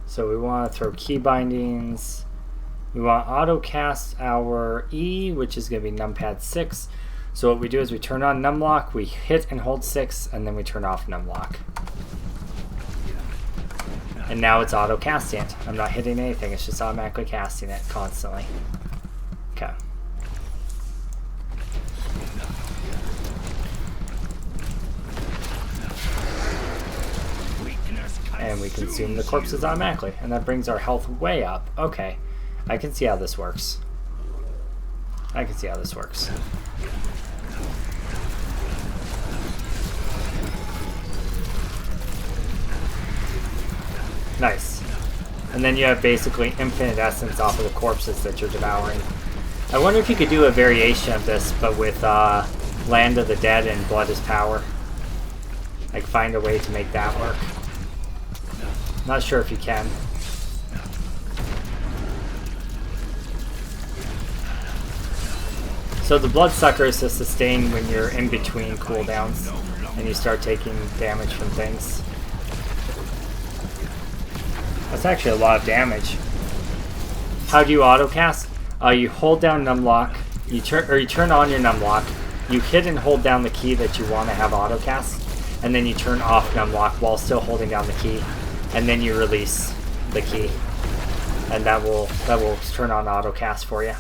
So we want to throw key bindings. We want auto cast our E, which is going to be numpad 6. So what we do is we turn on numlock, we hit and hold 6, and then we turn off numlock. And now it's auto casting it. I'm not hitting anything, it's just automatically casting it constantly. Okay. And we consume the corpses automatically, and that brings our health way up. Okay, I can see how this works. I can see how this works. Nice. And then you have basically infinite essence off of the corpses that you're devouring. I wonder if you could do a variation of this, but with Land of the Dead and Blood is Power. Like, find a way to make that work. Not sure if you can. So the Bloodsucker is to sustain when you're in between cooldowns and you start taking damage from things. That's actually a lot of damage. How do you autocast? You hold down numlock, you turn on your numlock, you hit and hold down the key that you want to have autocast, and then you turn off numlock while still holding down the key. And then you release the key, and that will turn on autocast for you.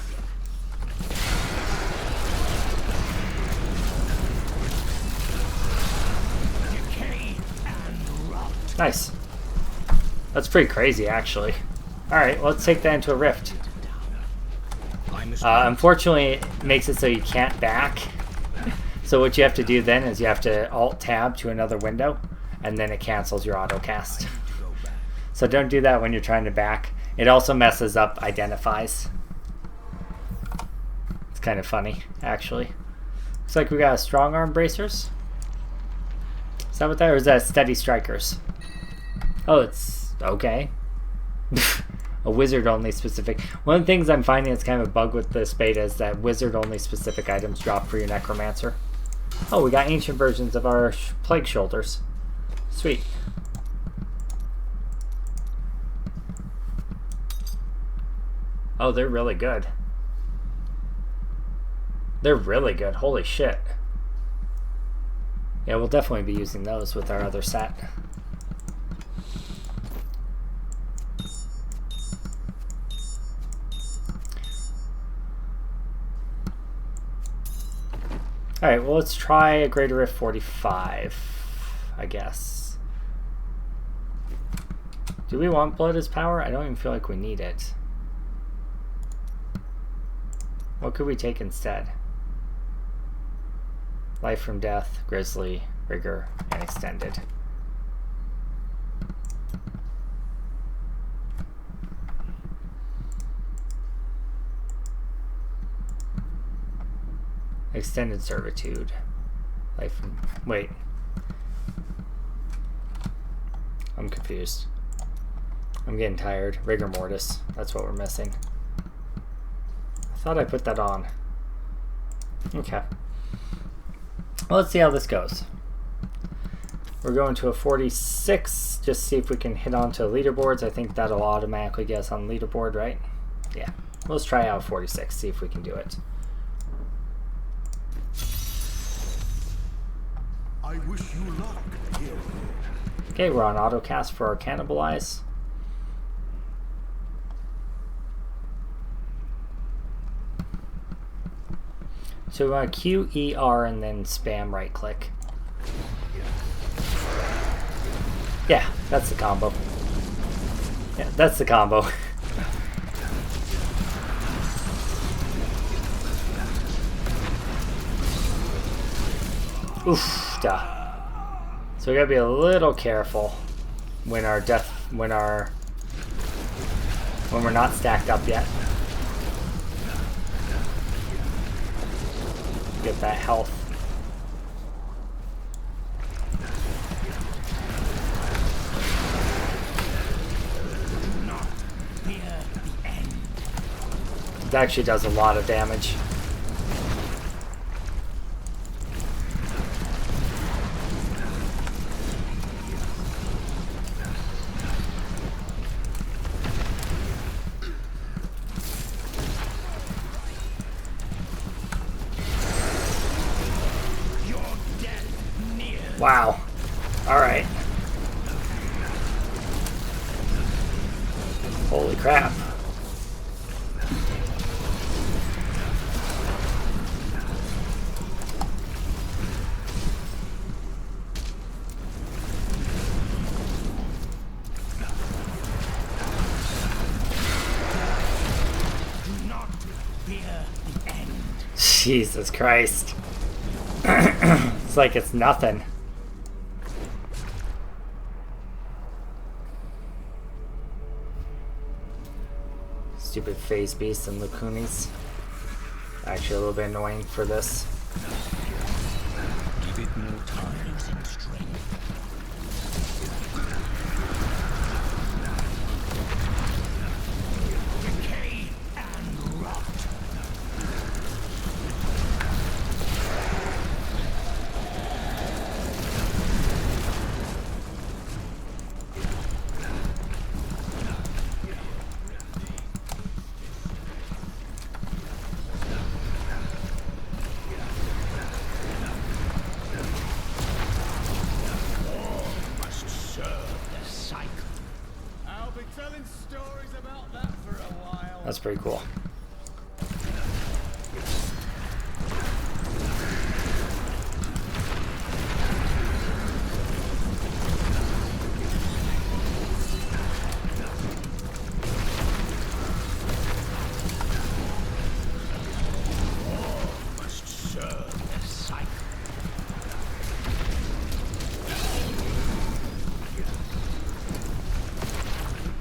Nice. That's pretty crazy, actually. All right, well, let's take that into a rift. Unfortunately, it makes it so you can't back. So what you have to do then is you have to Alt-Tab to another window, and then it cancels your autocast. So don't do that when you're trying to back. It also messes up identifies. It's kind of funny, actually. Looks like we got a strong arm bracers. Is that what that, or is that steady strikers? Oh, it's okay. A wizard only specific. One of the things I'm finding that's kind of a bug with this beta is that wizard only specific items drop for your Necromancer. Oh, we got ancient versions of our plague shoulders. Sweet. Oh, they're really good. They're really good. Holy shit. Yeah, we'll definitely be using those with our other set. Alright, well, let's try a Greater Rift 45, I guess. Do we want Blood as Power? I don't even feel like we need it. What could we take instead? Life from Death, Grizzly, Rigor, and Extended. Extended Servitude. Life from... Wait. I'm confused. I'm getting tired. Rigor Mortis. That's what we're missing. I thought I put that on. Okay. Well, let's see how this goes. We're going to a 46. Just see if we can hit onto leaderboards. I think that'll automatically get us on leaderboard, right? Yeah. Let's try out 46. See if we can do it. I wish you luck, hero. Okay, we're on autocast for our Cannibalize. So we want Q, E, R, and then spam right click. Yeah, that's the combo. Yeah, that's the combo. Oof, duh. So we gotta be a little careful when when we're not stacked up yet. Get that health. It actually does a lot of damage. Wow. Alright. Holy crap. Jesus Christ. It's like it's nothing. Stupid phase beasts and Lukunis. Actually a little bit annoying for this. Give it more time and strength. Decay and rot. That's pretty cool.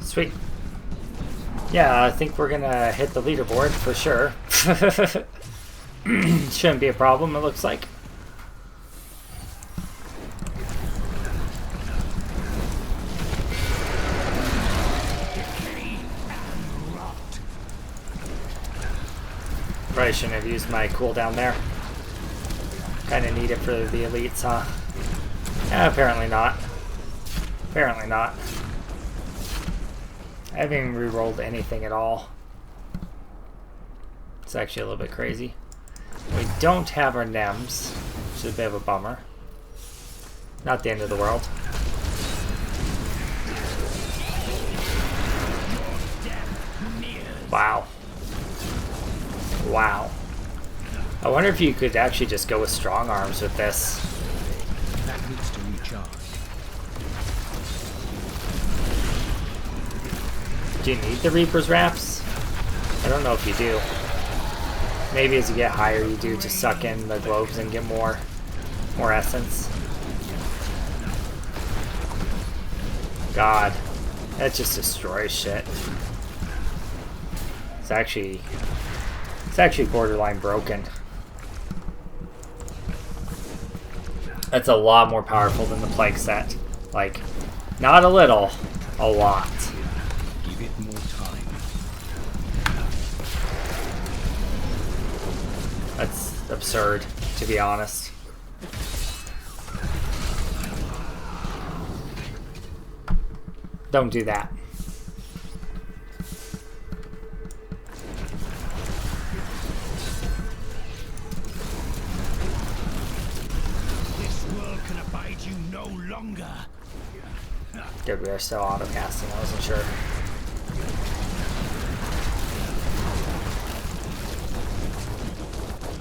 Sweet. Yeah, I think we're gonna hit the leaderboard for sure. Shouldn't be a problem, it looks like. Probably shouldn't have used my cooldown there. Kinda need it for the elites, huh? Apparently not. Apparently not. I haven't even re-rolled anything at all. It's actually a little bit crazy. We don't have our NEMs, which is a bit of a bummer. Not the end of the world. Wow. Wow. I wonder if you could actually just go with strong arms with this. That needs to recharge. Do you need the Reaper's Wraps? I don't know if you do. Maybe as you get higher you do to suck in the globes and get more essence. God. That just destroys shit. It's actually borderline broken. That's a lot more powerful than the Plague set. Like, not a little, a lot. Give it more time. That's absurd, to be honest. Don't do that. This world can abide you no longer. Good, we are still auto-casting, I wasn't sure.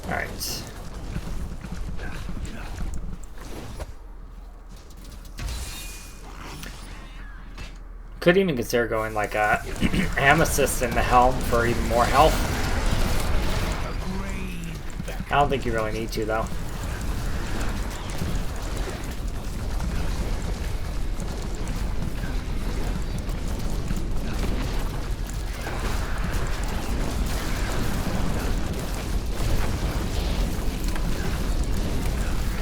Alright. Could even consider going like a amethyst in the helm for even more health. I don't think you really need to though.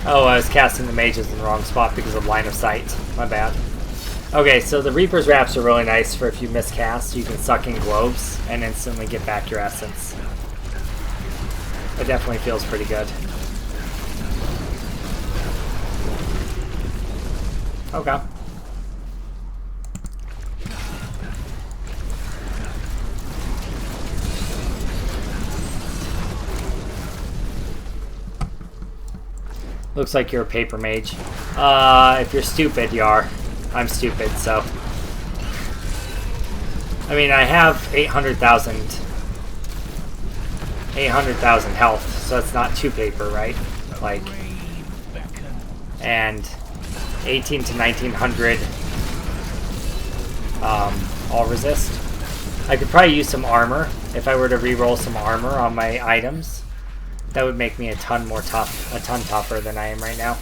Oh, I was casting the mages in the wrong spot because of line of sight. My bad. Okay, so the Reaper's Wraps are really nice for if you miscast, you can suck in globes and instantly get back your essence. It definitely feels pretty good. Okay. Looks like you're a paper mage. If you're stupid, you are. I'm stupid, so. I mean, I have 800,000 health, so it's not too paper, right? Like, and 18 to 1900 all resist. I could probably use some armor if I were to re-roll some armor on my items. That would make me a ton tougher than I am right now.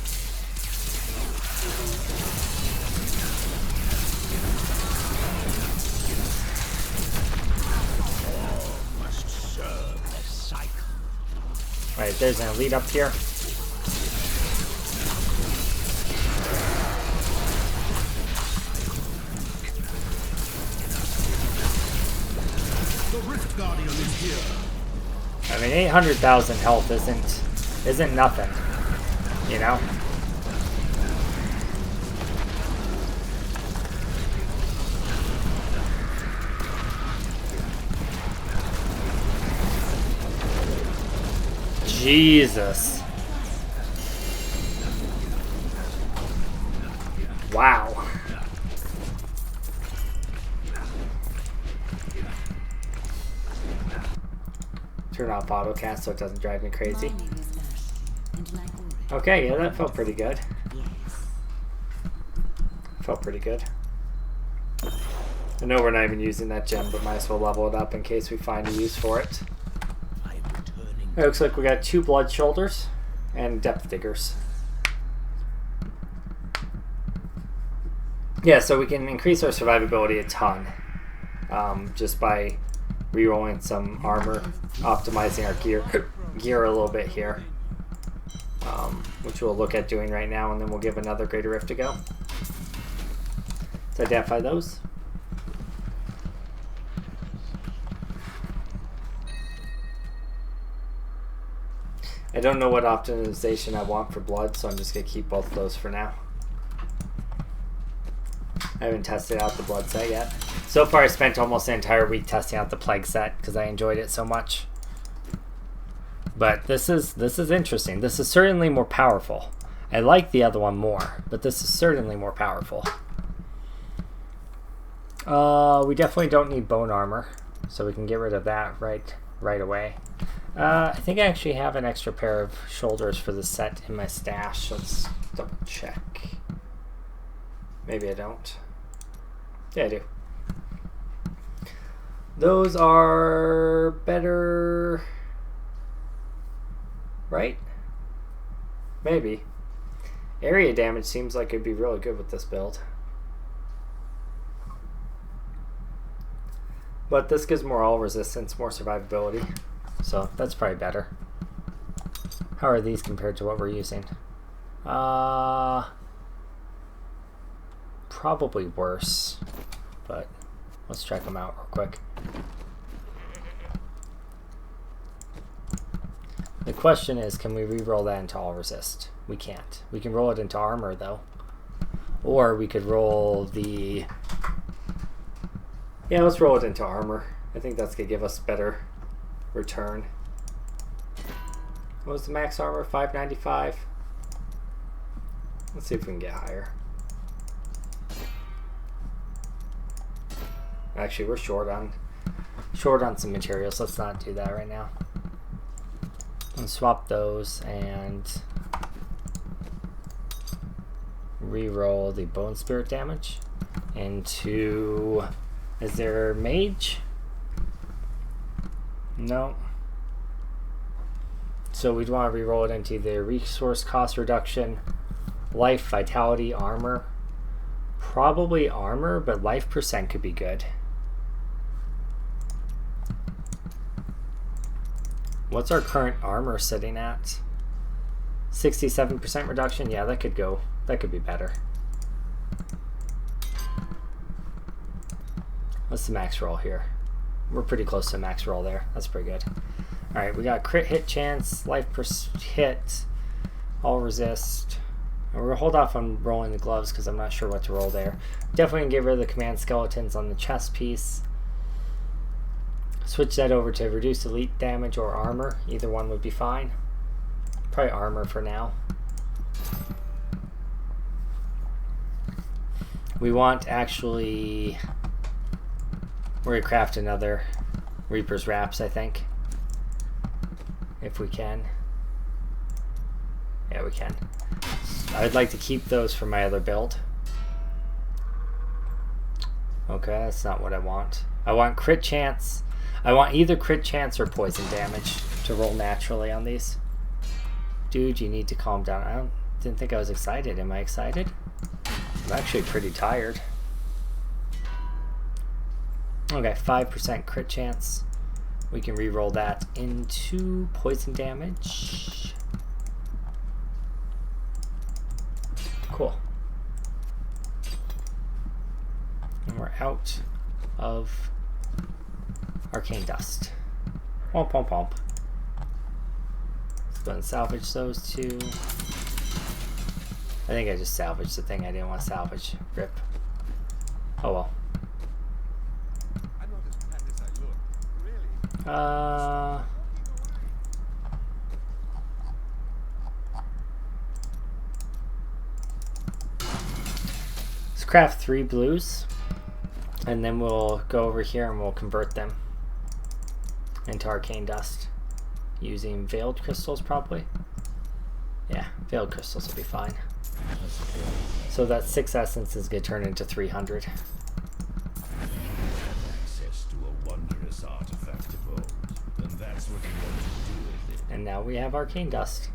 Right, there's an elite up here. The Rift Guardian is here. I mean, 800,000 health isn't nothing, you know? Jesus. Wow. Turn off autocast so it doesn't drive me crazy. Okay, yeah, that felt pretty good. Felt pretty good. I know we're not even using that gem, but might as well level it up in case we find a use for it. It looks like we got 2 blood shoulders and depth diggers. Yeah, so we can increase our survivability a ton just by rerolling some armor, optimizing our gear a little bit here, which we'll look at doing right now, and then we'll give another Greater Rift a go. Let's identify those. I don't know what optimization I want for blood, so I'm just going to keep both of those for now. I haven't tested out the blood set yet. So far I spent almost the entire week testing out the plague set because I enjoyed it so much. But this is interesting. This is certainly more powerful. I like the other one more, but this is certainly more powerful. We definitely don't need bone armor, so we can get rid of that right away. I think I actually have an extra pair of shoulders for the set in my stash. Let's double check. Maybe I don't. Yeah, I do. Those are better, right? Maybe. Area damage seems like it'd be really good with this build. But this gives more all resistance, more survivability. So that's probably better. How are these compared to what we're using? Probably worse, but let's check them out real quick. The question is, can we re-roll that into all resist? We can't. We can roll it into armor though. Or we could roll the... Yeah, let's roll it into armor. I think that's gonna give us better return. What was the max armor? 595? Let's see if we can get higher. Actually, we're short on some materials. Let's not do that right now. Let's swap those and re-roll the bone spirit damage into... Is there mage? No. So we'd want to re-roll it into the resource cost reduction, life, vitality, armor. Probably armor, but life percent could be good. What's our current armor sitting at? 67% reduction? Yeah, that could go. That could be better. What's the max roll here? We're pretty close to max roll there. That's pretty good. Alright, we got crit hit chance, life per hit, all resist. And we're going to hold off on rolling the gloves because I'm not sure what to roll there. Definitely going to get rid of the command skeletons on the chest piece. Switch that over to reduce elite damage or armor. Either one would be fine. Probably armor for now. We want actually... We're going to craft another Reaper's Wraps, I think. If we can. Yeah, we can. I'd like to keep those for my other build. Okay, that's not what I want. I want crit chance. I want either crit chance or poison damage to roll naturally on these. Dude, you need to calm down. I didn't think I was excited. Am I excited? I'm actually pretty tired. Okay, 5% crit chance. We can re-roll that into poison damage. Cool. And we're out of arcane dust. Womp womp womp. Let's go and salvage those two. I think I just salvaged the thing I didn't want to salvage. Rip. Oh well. I'm not as bad as I look. Really? Let's craft 3 blues. And then we'll go over here and we'll convert them into arcane dust. Using veiled crystals probably. Yeah, veiled crystals will be fine. So that 6 essences get turned into 300. Access to a wondrous artifact of old, and that's what you want to do with it. And now we have arcane dust.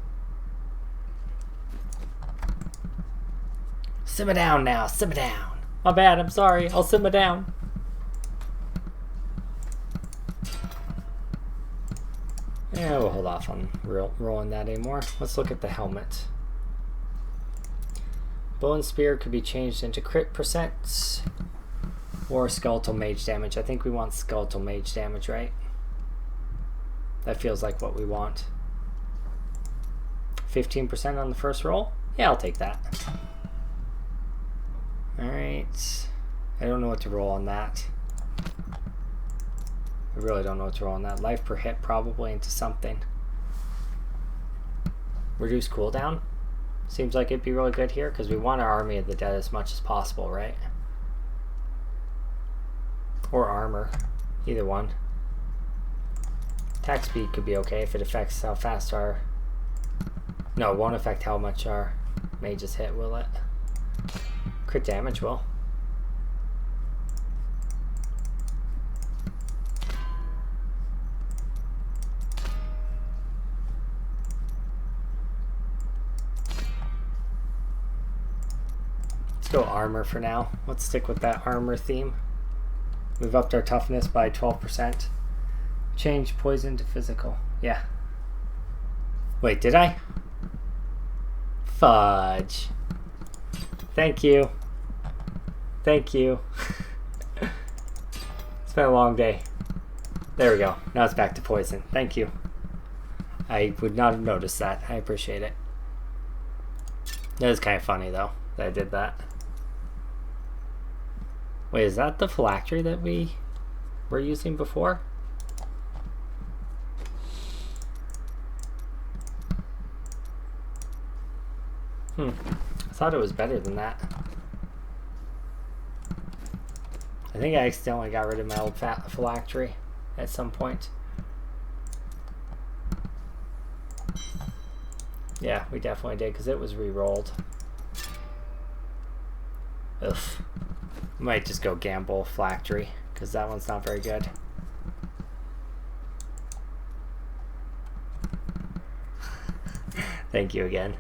Simmer down now, simmer down. My bad, I'm sorry, I'll simmer down. Yeah, we'll hold off on rolling that anymore. Let's look at the helmet. Bow and spear could be changed into crit percent or skeletal mage damage. I think we want skeletal mage damage, right? That feels like what we want. 15% on the first roll? Yeah, I'll take that. Alright. I don't know what to roll on that. I really don't know what to roll on that. Life per hit probably into something. Reduce cooldown. Seems like it'd be really good here because we want our army of the dead as much as possible, right? Or armor. Either one. Attack speed could be okay if it affects how fast our... No, it won't affect how much our mages hit, will it? Crit damage will. Let's go armor for now. Let's stick with that armor theme. We've upped our toughness by 12%. Change poison to physical. Yeah. Wait, did I? Fudge. Thank you. Thank you. It's been a long day. There we go. Now it's back to poison. Thank you. I would not have noticed that. I appreciate it. That is kind of funny though that I did that. Wait, is that the phylactery that we were using before? I thought it was better than that. I think I accidentally got rid of my old phylactery at some point. Yeah, we definitely did because it was re-rolled. Ugh. Might just go gamble Phylactery, because that one's not very good. Thank you again.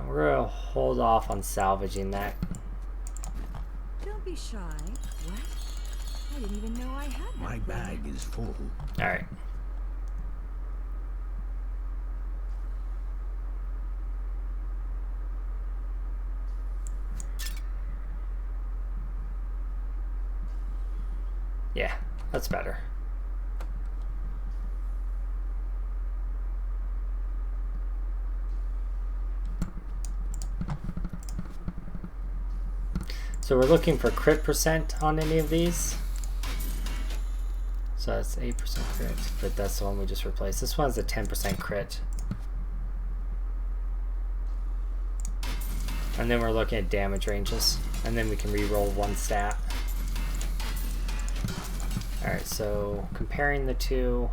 We're gonna hold off on salvaging that. Don't be shy. What? I didn't even know I had that. My bag is full. Alright. Yeah, that's better. So we're looking for crit percent on any of these. So that's 8% crit, but that's the one we just replaced. This one's a 10% crit. And then we're looking at damage ranges. And then we can re-roll one stat. Alright, so comparing the two,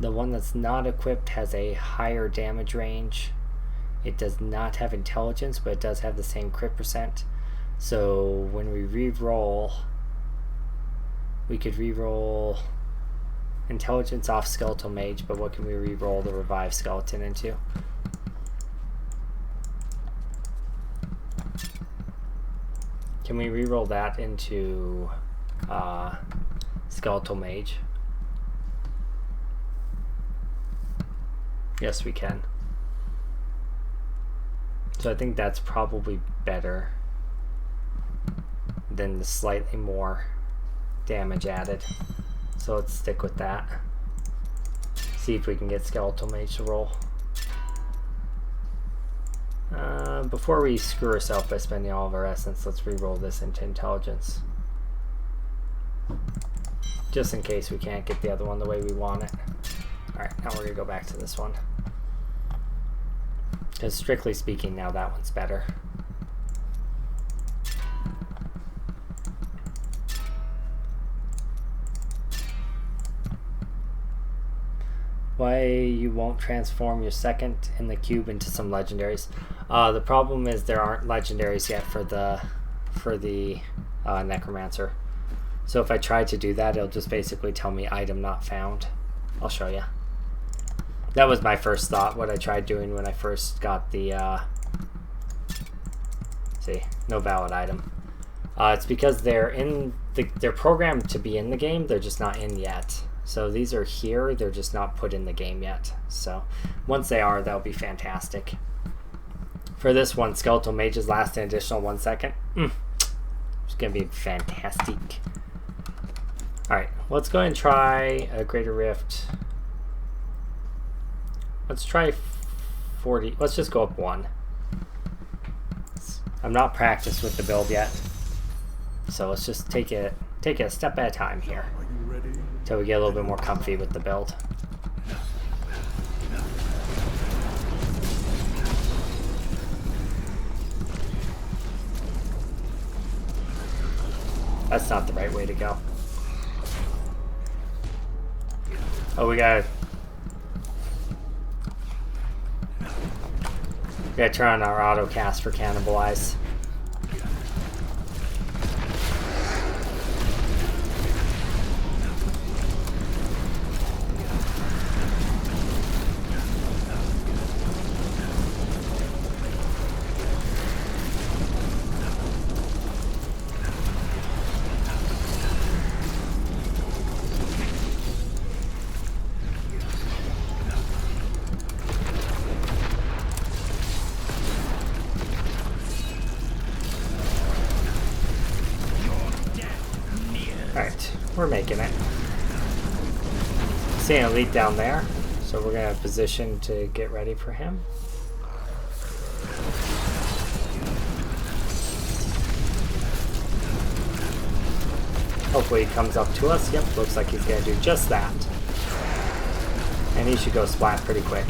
the one that's not equipped has a higher damage range. It does not have intelligence, but it does have the same crit percent. So when we re-roll, we could re-roll intelligence off skeletal mage, but what can we re-roll the revive skeleton into? Can we re-roll that into skeletal mage? Yes, we can. So I think that's probably better than the slightly more damage added. So let's stick with that. See if we can get skeletal mage to roll. Before we screw ourselves by spending all of our essence, let's re-roll this into intelligence. Just in case we can't get the other one the way we want it. Alright, now we're going to go back to this one. Because strictly speaking, now that one's better. Why you won't transform your second in the cube into some legendaries? The problem is there aren't legendaries yet for the Necromancer. So if I try to do that, it'll just basically tell me item not found. I'll show you. That was my first thought, what I tried doing when I first got the see, no valid item. It's because they're programmed to be in the game, they're just not in yet. So these are here, they're just not put in the game yet. So once they are, that'll be fantastic. For this one, skeletal mages last an additional 1 second. It's gonna be fantastic. Alright, let's go ahead and try a greater rift. Let's try 40. Let's just go up 1. I'm not practiced with the build yet, so let's just take it a step at a time here until we get a little bit more comfy with the build. That's not the right way to go. Oh, we gotta turn on our auto cast for cannibalize. We're making it. Seeing elite down there, so we're gonna position to get ready for him. Hopefully he comes up to us. Yep, looks like he's gonna do just that. And he should go splat pretty quick.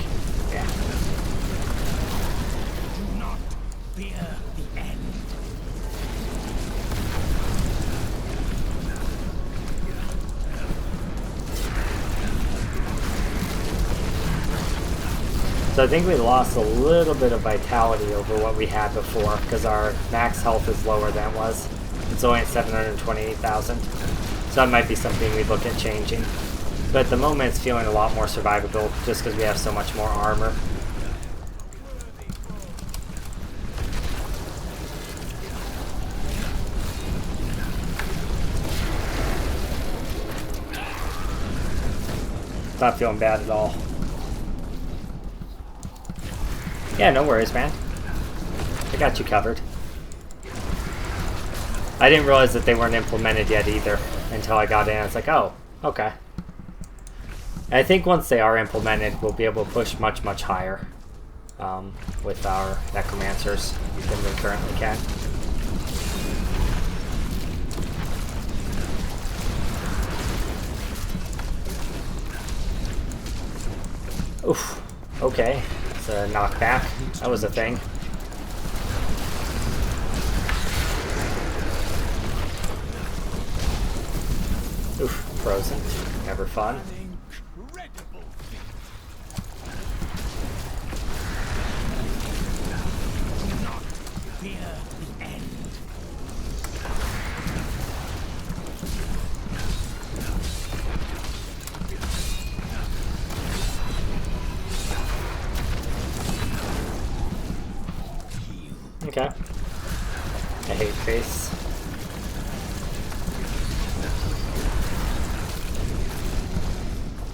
Yeah. Do not fear the end. So So I think we lost a little bit of vitality over what we had before, because our max health is lower than it was. It's only at 728,000. So that might be something we look at changing. But at the moment it's feeling a lot more survivable, just because we have so much more armor. Not feeling bad at all. Yeah, no worries, man. I got you covered. I didn't realize that they weren't implemented yet either until I got in. I was like, oh, okay. And I think once they are implemented, we'll be able to push much, much higher with our Necromancers than we currently can. Oof. Okay. It's a knockback. That was a thing. Oof. Frozen. Never fun. Okay. I hate face.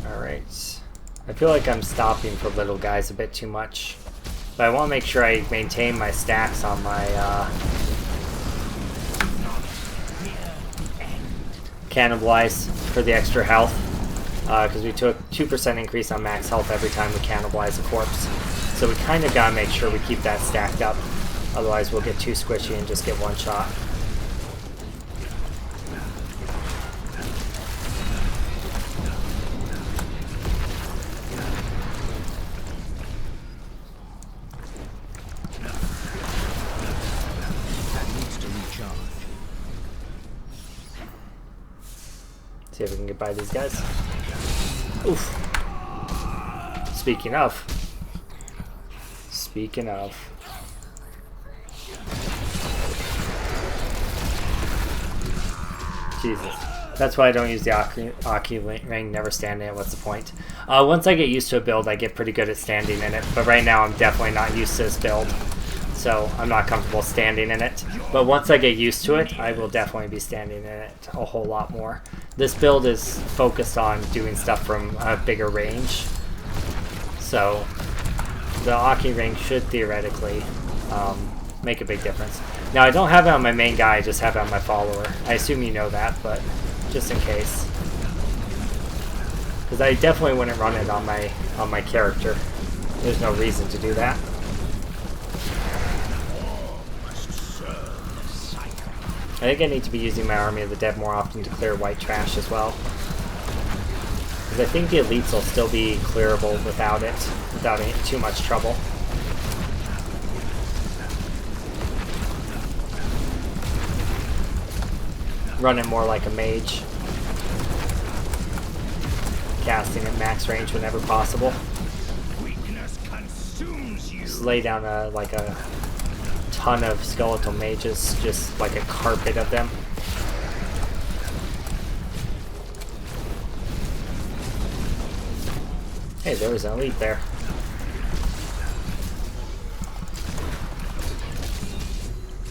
Alright. I feel like I'm stopping for little guys a bit too much. But I want to make sure I maintain my stacks on my cannibalize for the extra health. Because we took 2% increase on max health every time we cannibalize a corpse. So we kind of gotta make sure we keep that stacked up. Otherwise we'll get too squishy and just get one shot. That needs to recharge. See if we can get by these guys. Oof. Speaking of. Jesus. That's why I don't use the Aki ring, never stand in it. What's the point? Once I get used to a build, I get pretty good at standing in it. But right now, I'm definitely not used to this build. So I'm not comfortable standing in it. But once I get used to it, I will definitely be standing in it a whole lot more. This build is focused on doing stuff from a bigger range. So the Aki ring should theoretically make a big difference. Now I don't have it on my main guy, I just have it on my follower. I assume you know that, but just in case. Because I definitely wouldn't run it on my character. There's no reason to do that. I think I need to be using my Army of the Dead more often to clear white trash as well. Because I think the elites will still be clearable without it, without too much trouble. Run it more like a mage. Casting at max range whenever possible. Weakness consumes you. Just lay down like a ton of skeletal mages, just like a carpet of them. Hey, there was an elite there.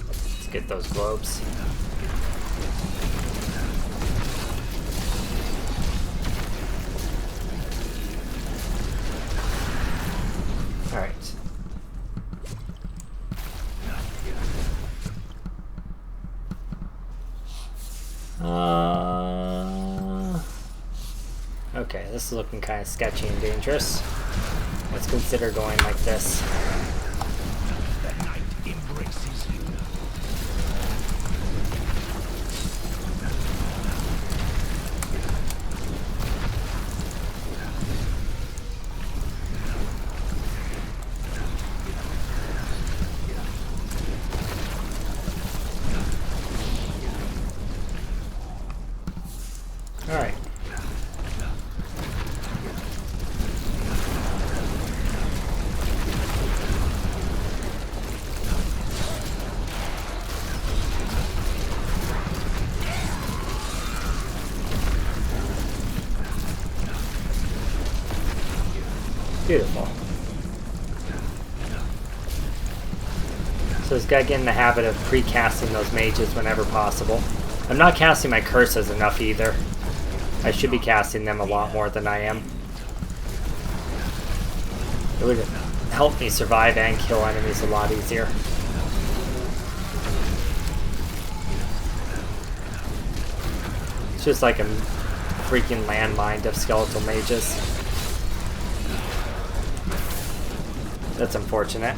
Let's get those globes. Alright. Okay, this is looking kind of sketchy and dangerous. Let's consider going like this. The night embraces you. Alright. Beautiful. So this guy get in the habit of pre-casting those mages whenever possible. I'm not casting my curses enough either. I should be casting them a lot more than I am. It would help me survive and kill enemies a lot easier. It's just like a freaking landmine of skeletal mages. That's unfortunate.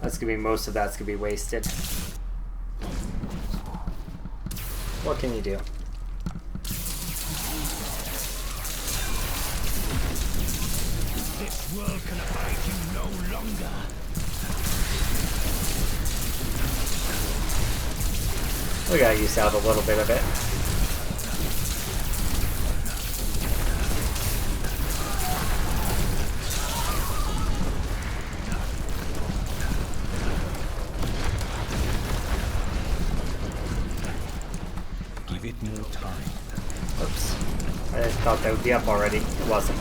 That's gonna be, most of that's gonna be wasted. What can you do? This world can abide you no longer. We gotta use out a little bit of it. Give it more time. Oops. I thought that would be up already. It wasn't.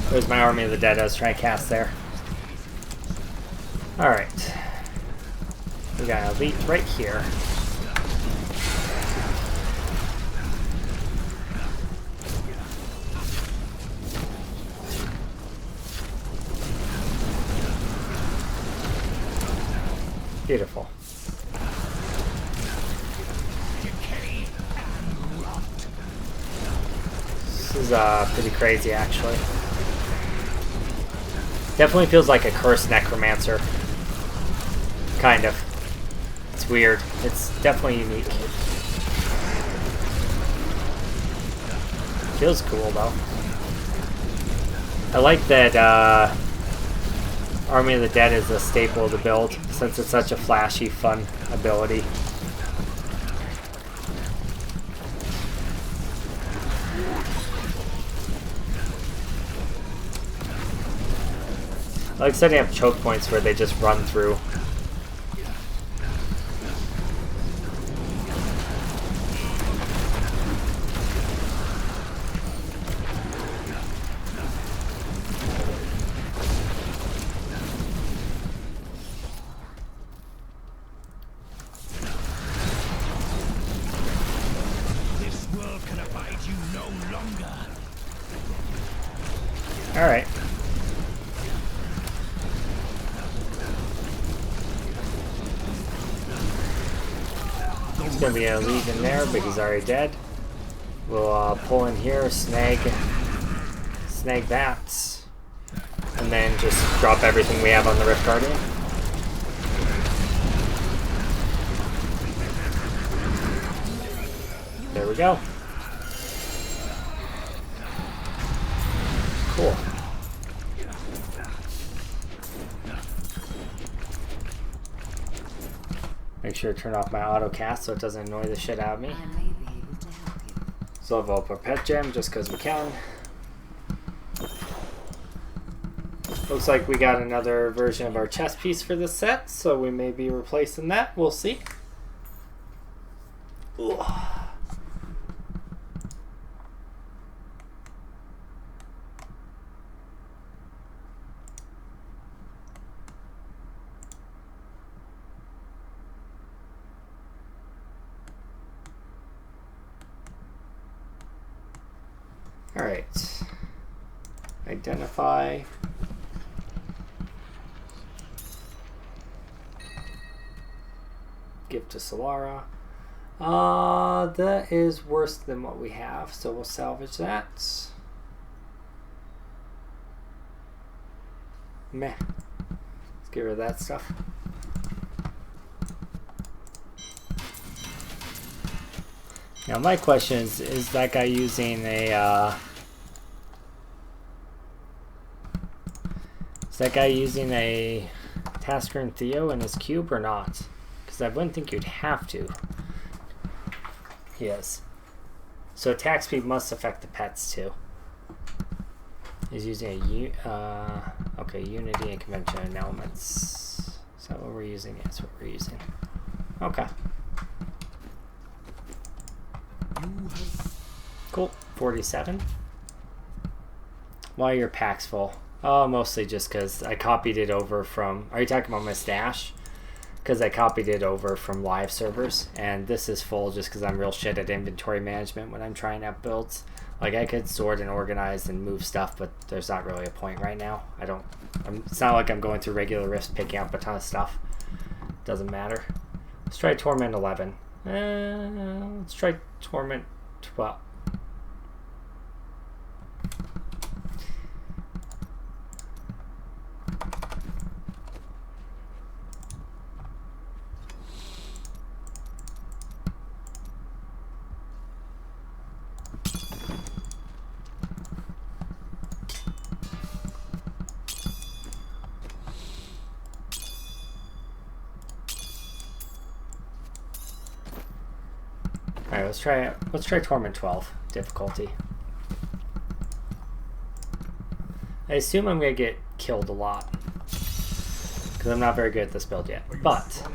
There's my Army of the Dead I was trying to cast there. Alright. We got Elite right here. Beautiful. This is pretty crazy, actually. Definitely feels like a cursed Necromancer. Kind of. It's weird. It's definitely unique. Feels cool, though. I like that Army of the Dead is a staple of the build, since it's such a flashy, fun ability. I like setting up choke points where they just run through. This world can abide you no longer. All right. There's gonna be a lead in there, but he's already dead. We'll pull in here, snag that, and then just drop everything we have on the Rift Guardian. There we go. Cool. Make sure to turn off my auto cast so it doesn't annoy the shit out of me. I may be able to help you. So I'll vote for Pet Gem just because we can. Looks like we got another version of our chess piece for this set, so we may be replacing that. We'll see. Ugh. All right. Identify. Give to Solara. That is worse than what we have, so we'll salvage that. Meh. Let's get rid of that stuff. Now my question is that guy using a Tasker and Theo in his cube or not? Because I wouldn't think you'd have to. He is. So attack speed must affect the pets too. He's using a okay, Unity and Convention and Elements. Is that what we're using? Yeah, that's what we're using. Okay. Cool. 47. While your pack's full, Mostly just because I copied it over from... Are you talking about my stash? Because I copied it over from live servers, and this is full just because I'm real shit at inventory management when I'm trying out builds. Like, I could sort and organize and move stuff, but there's not really a point right now. It's not like I'm going through regular rifts picking up a ton of stuff. Doesn't matter. Let's try Torment 11. Let's try Torment 12. Alright, let's try Torment 12 difficulty. I assume I'm gonna get killed a lot, because I'm not very good at this build yet. But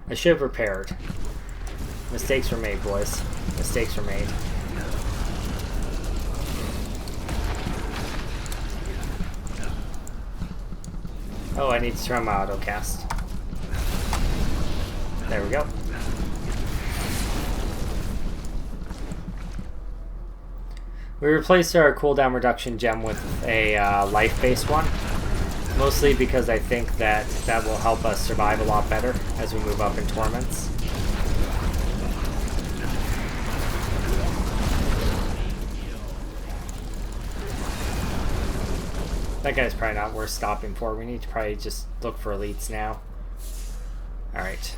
I should have prepared. Mistakes were made, boys. Mistakes were made. Oh, I need to turn my autocast. There we go. We replaced our cooldown reduction gem with a life-based one, mostly because I think that will help us survive a lot better as we move up in torments. That guy's probably not worth stopping for. We need to probably just look for elites now. Alright.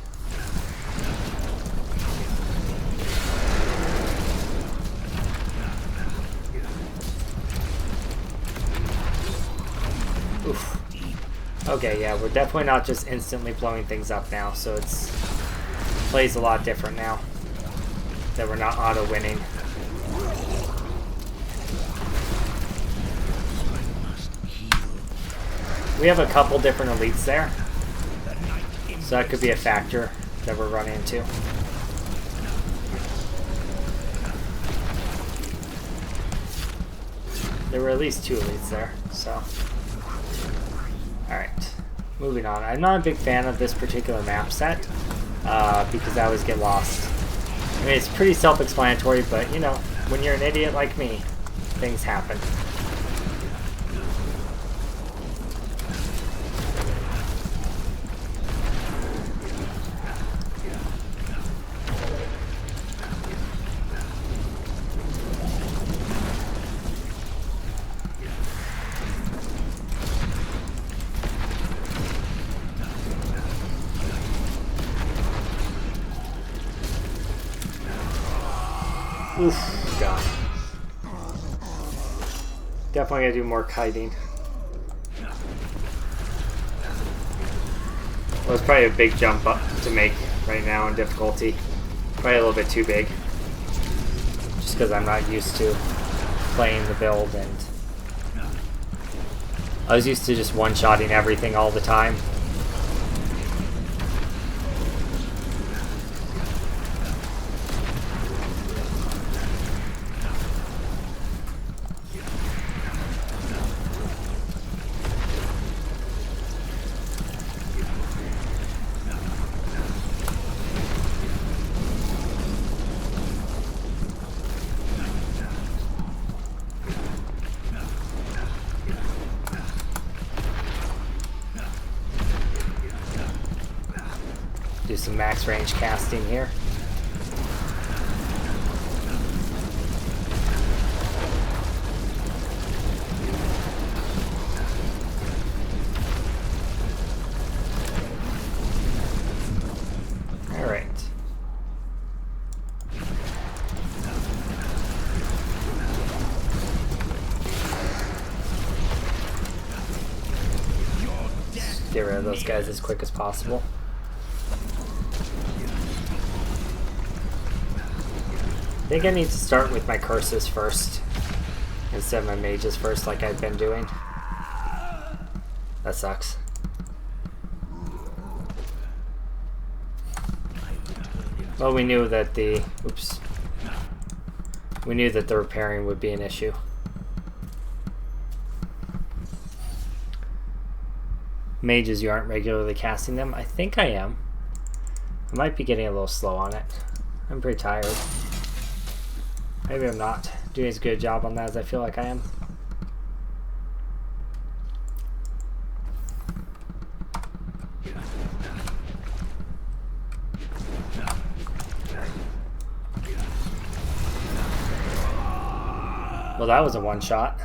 Oof. Okay, yeah, we're definitely not just instantly blowing things up now, so plays a lot different now. That we're not auto-winning. We have a couple different elites there, so that could be a factor that we're running into. There were at least 2 elites there, so... Alright, moving on. I'm not a big fan of this particular map set, because I always get lost. I mean, it's pretty self-explanatory, but, you know, when you're an idiot like me, things happen. Oof, God. Definitely gotta do more kiting. Well, it's probably a big jump up to make right now in difficulty. Probably a little bit too big. Just because I'm not used to playing the build, and I was used to just one-shotting everything all the time. Do some max range casting here. All right. Get rid of those guys as quick as possible. I think I need to start with my curses first instead of my mages first, like I've been doing. That sucks. Well, we knew that the repairing would be an issue. mages you aren't regularly casting them. I think I am. I might be getting a little slow on it. I'm pretty tired. Maybe I'm not doing as good a job on that as I feel like I am. Well, that was a one shot.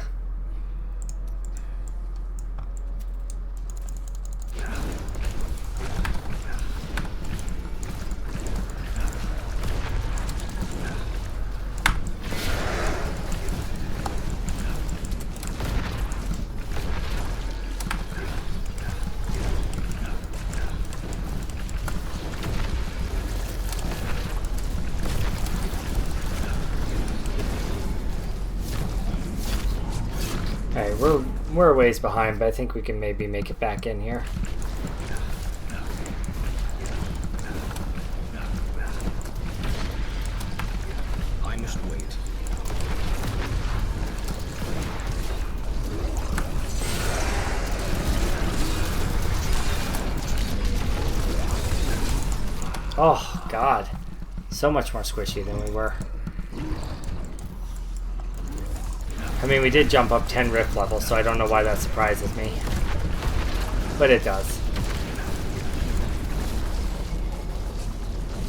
Alright, we're a ways behind, but I think we can maybe make it back in here. I must wait. Oh, God. So much more squishy than we were. I mean, we did jump up 10 rift levels, so I don't know why that surprises me. But it does.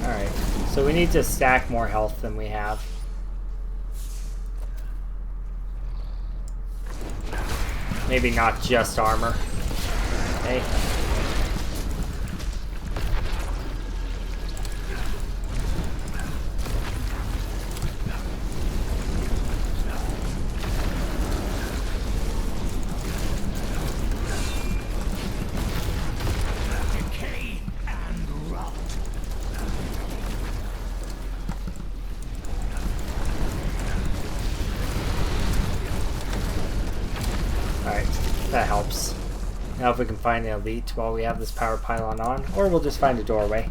Alright, so we need to stack more health than we have. Maybe not just armor. Okay. That helps. Now if we can find the elite while we have this power pylon on, or we'll just find a doorway.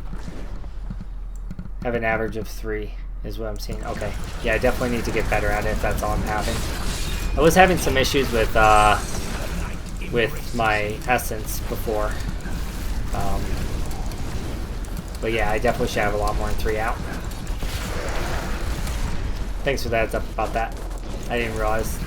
Have an average of 3 is what I'm seeing. Okay. Yeah, I definitely need to get better at it if that's all I'm having. I was having some issues with my essence before. But yeah, I definitely should have a lot more than 3 out. Thanks for the heads up about that. I didn't realize.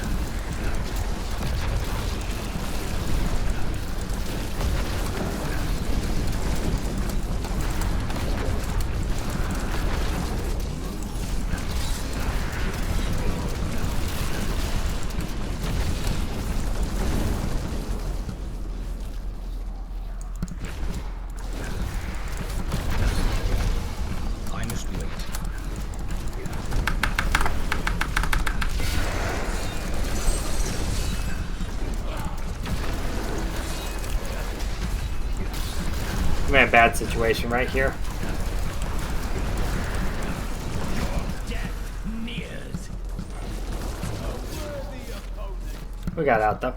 I'm in a bad situation right here. We got out though.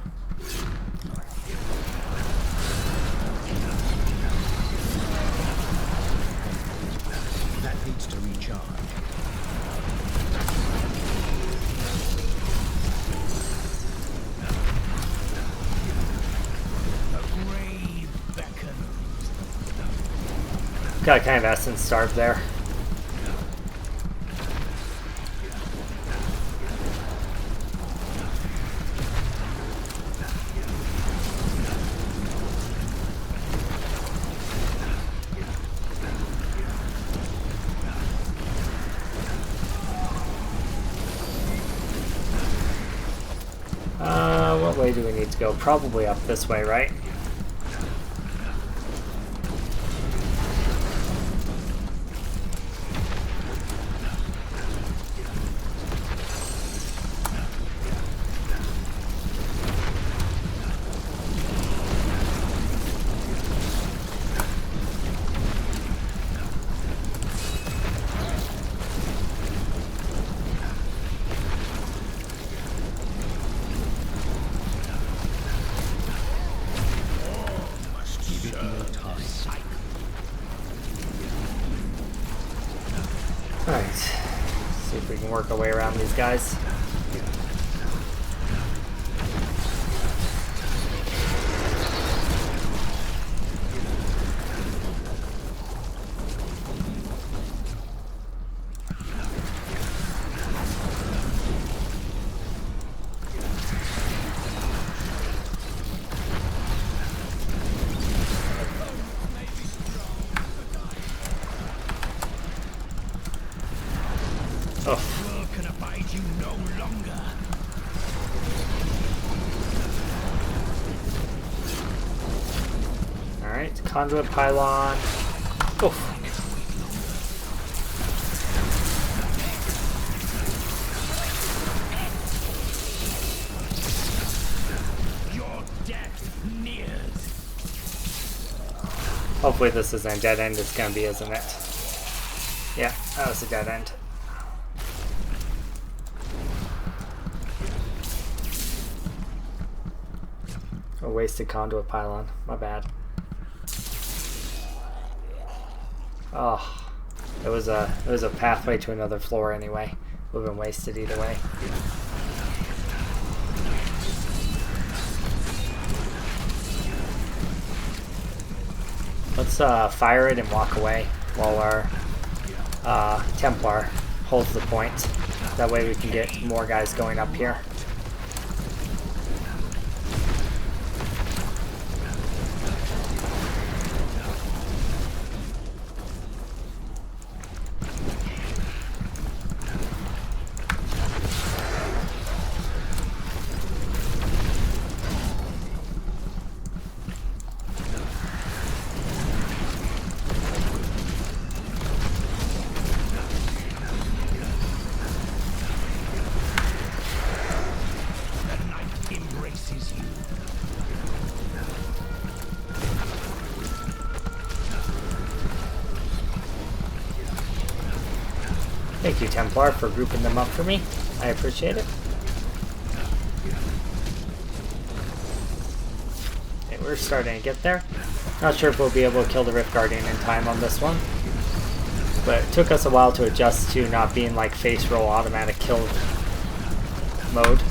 That needs to recharge. Got kind of essence starved there. What way do we need to go? Probably up this way, right? Alright, see if we can work our way around these guys. longer. Alright, conduit pylon. Oof. Your death nears. Hopefully this isn't a dead end. It's gonna be, isn't it? Yeah, that was a dead end. A wasted conduit pylon. My bad. Oh, it was a pathway to another floor anyway. Would have been wasted either way. Let's fire it and walk away while our Templar holds the point. That way we can get more guys going up here. Thank you, Templar, for grouping them up for me. I appreciate it. Okay, we're starting to get there. Not sure if we'll be able to kill the Rift Guardian in time on this one. But it took us a while to adjust to not being like face roll automatic kill mode.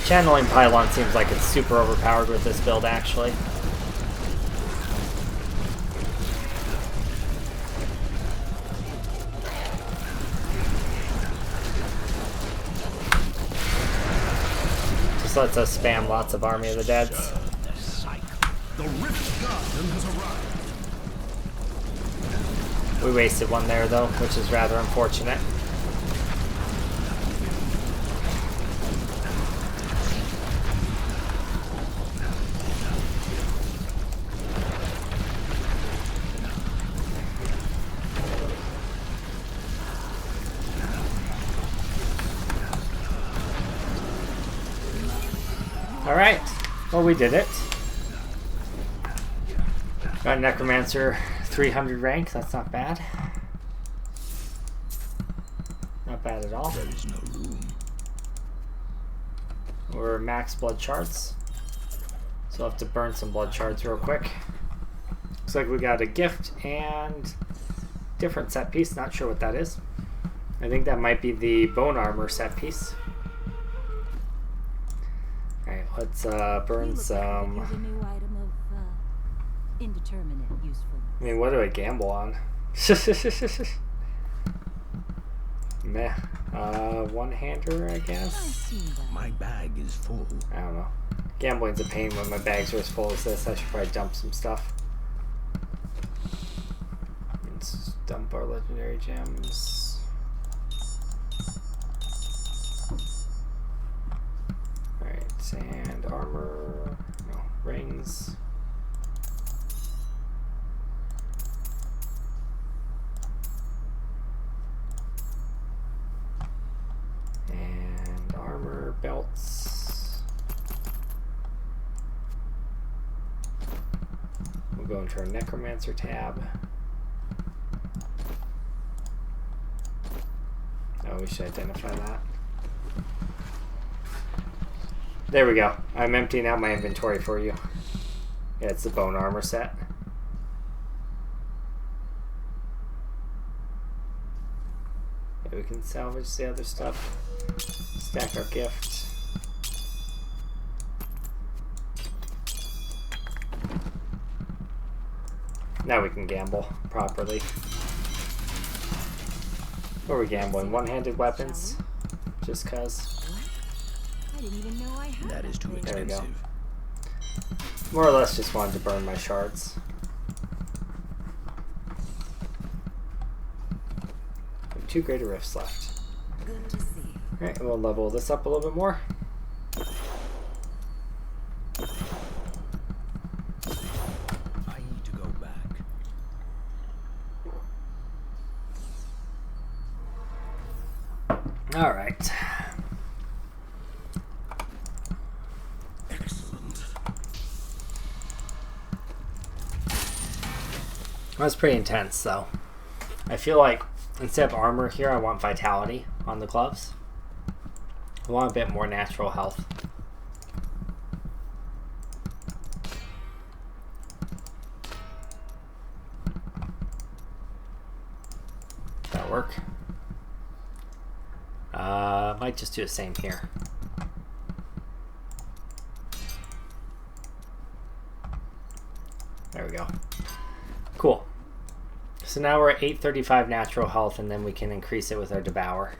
Channeling Pylon seems like it's super overpowered with this build, actually. Just lets us spam lots of Army of the Deads. The Rift Guardian has arrived. We wasted one there, though, which is rather unfortunate. Alright, well we did it. Got Necromancer 300 rank, that's not bad. Not bad at all. There is no room. We're max blood shards. So I'll have to burn some blood shards real quick. Looks like we got a gift and different set piece, not sure what that is. I think that might be the bone armor set piece. Alright, let's burn some. Here's a new item of indeterminate usefulness. I mean, what do I gamble on? Meh. One-hander, I guess? I've seen that. My bag is full. I don't know. Gambling's a pain when my bags are as full as this. I should probably dump some stuff. Let's dump our legendary gems. Alright, and armor. No, rings. And armor, belts. We'll go into our Necromancer tab. Oh, we should identify that. There we go. I'm emptying out my inventory for you. Yeah, it's the bone armor set. Maybe we can salvage the other stuff. Stack our gift. Now we can gamble properly. What are we gambling? One-handed weapons? Just cause. I didn't even know I had That is too thing. There we go. expensive. More or less just wanted to burn my shards. I have 2 greater rifts left. Good to see. Alright, we'll level this up a little bit more. I need to go back. Alright. Excellent. That's pretty intense, though. I feel like instead of armor here, I want vitality on the gloves. I want a bit more natural health. That'll work. Might just do the same here. There we go. Cool. So now we're at 835 natural health, and then we can increase it with our Devour.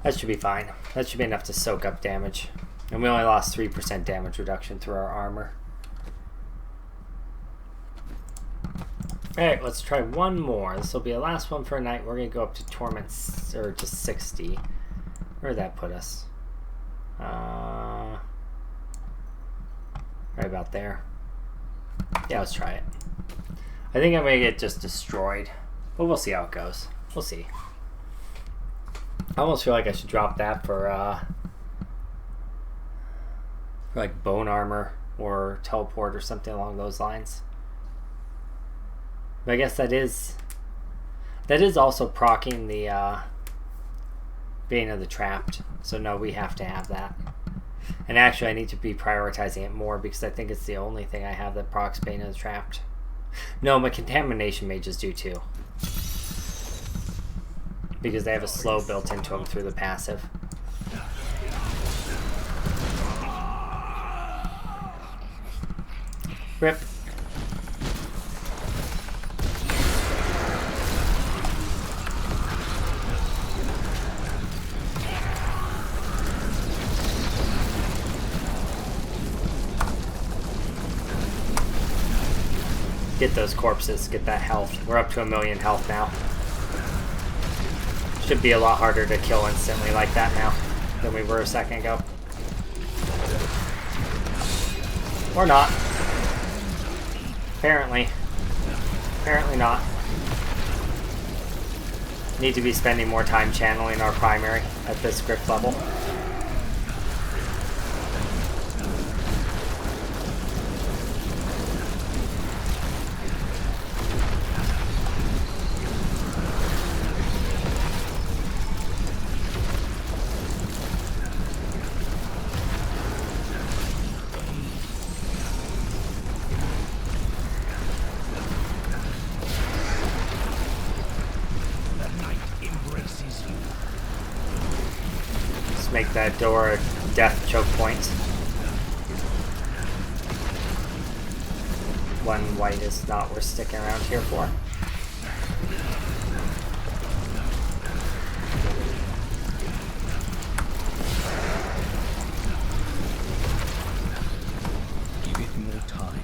That should be fine. That should be enough to soak up damage. And we only lost 3% damage reduction through our armor. Alright, let's try one more. This will be a last one for a night. We're going to go up to Torment, or to 60. Where did that put us? Right about there. Yeah, let's try it. I think I'm going to get just destroyed. But we'll see how it goes. We'll see. I almost feel like I should drop that for like bone armor or teleport or something along those lines. But I guess that is also proccing the Bane of the Trapped. So no, we have to have that. And actually I need to be prioritizing it more because I think it's the only thing I have that procs Bane of the Trapped. No, my Contamination Mages do too. Because they have a slow built into them through the passive. Rip. Get those corpses, get that health. We're up to 1,000,000 health now. Should be a lot harder to kill instantly like that now than we were a second ago. Or not. Apparently. Apparently not. Need to be spending more time channeling our primary at this script level. Make that door a death choke point. One white is not worth sticking around here for. Give it more time.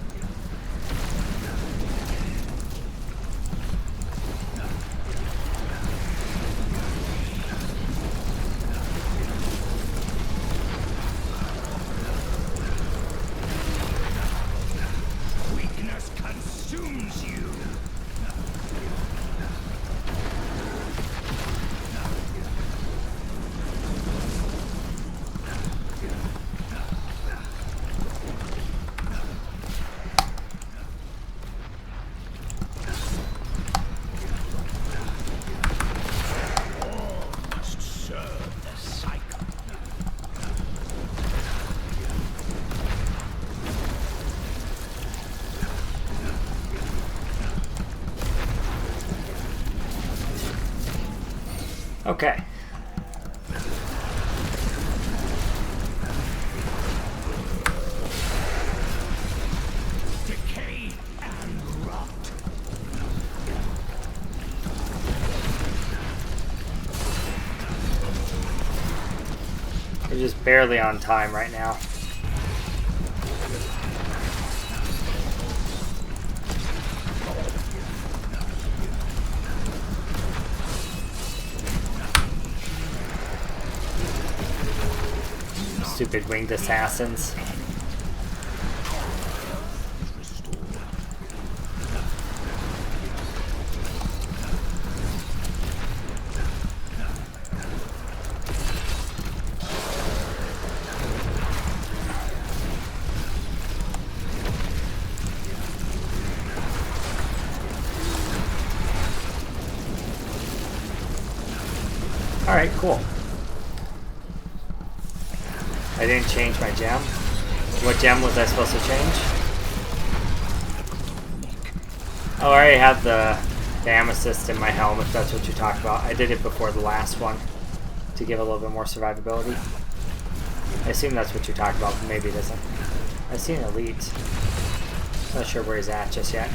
Weakness consumes you. Okay. Decay and rot. We're just barely on time right now. Stupid winged assassins. Alright, cool. I didn't change my gem. What gem was I supposed to change? Oh, I already have the amethyst in my helm, if that's what you're talking about. I did it before the last one to give a little bit more survivability. I assume that's what you're talking about, but maybe it isn't. I see an elite. Not sure where he's at just yet.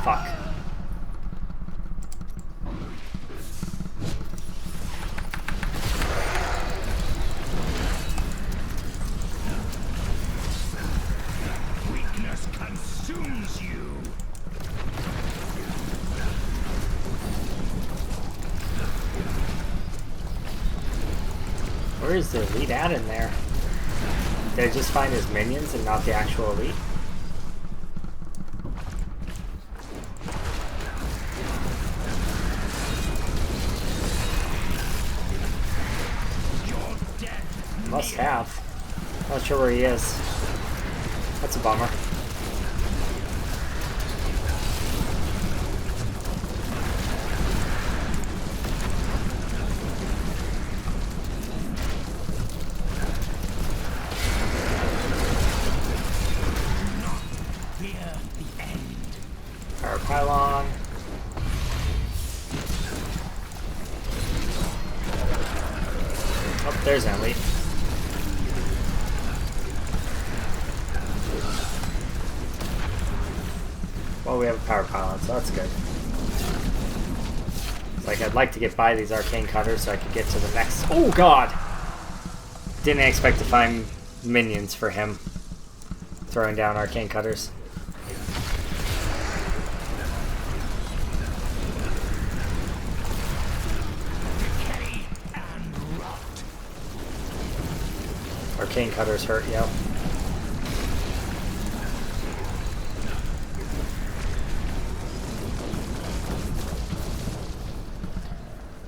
Fuck. Weakness consumes you. Where is the elite at in there? Did I just find his minions and not the actual elite? Must have. Not sure where he is. That's a bummer. Fear the end. Power pylon. Oh, there's an elite. Well, we have a power pylon, so that's good. It's like I'd like to get by these arcane cutters so I could get to the next. Oh god! Didn't expect to find minions for him throwing down arcane cutters. Decay and rot. Arcane cutters hurt, yo.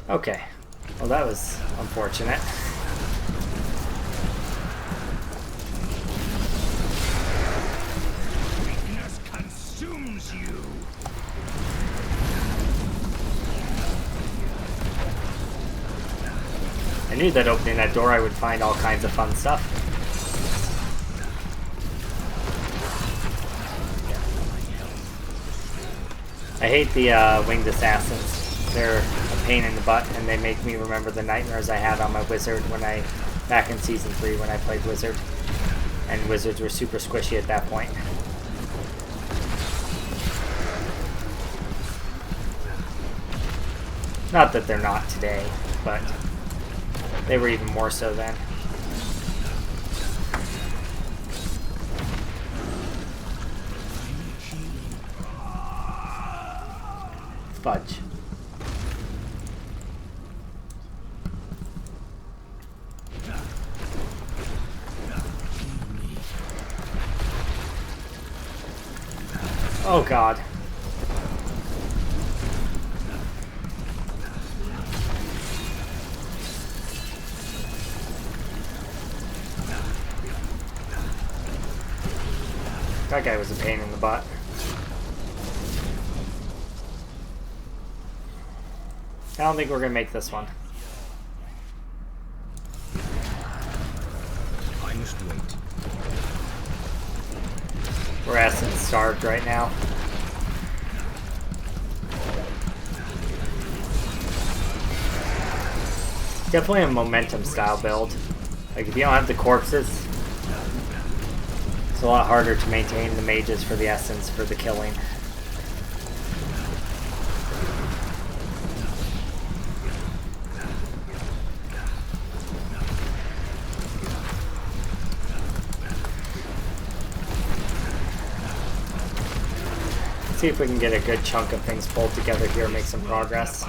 Okay. Well, that was unfortunate. Weakness consumes you. I knew that opening that door I would find all kinds of fun stuff. I hate the winged assassins. They're a pain in the butt, and they make me remember the nightmares I had on my wizard back in season 3 when I played wizard. And wizards were super squishy at that point. Not that they're not today, but they were even more so then. Fudge. Oh god. That guy was a pain in the butt. I don't think we're gonna make this one. I must wait. We're essence starved right now. Definitely a momentum style build. Like if you don't have the corpses, it's a lot harder to maintain the mages for the essence for the killing. See if we can get a good chunk of things pulled together here and make some progress.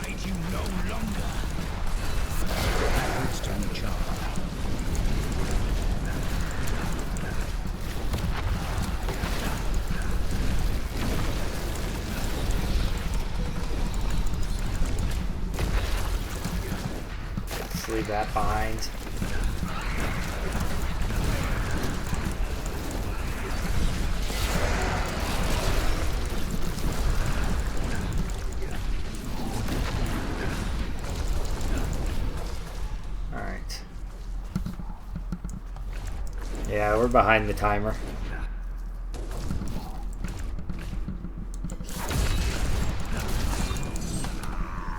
Let's leave that behind. Yeah, we're behind the timer.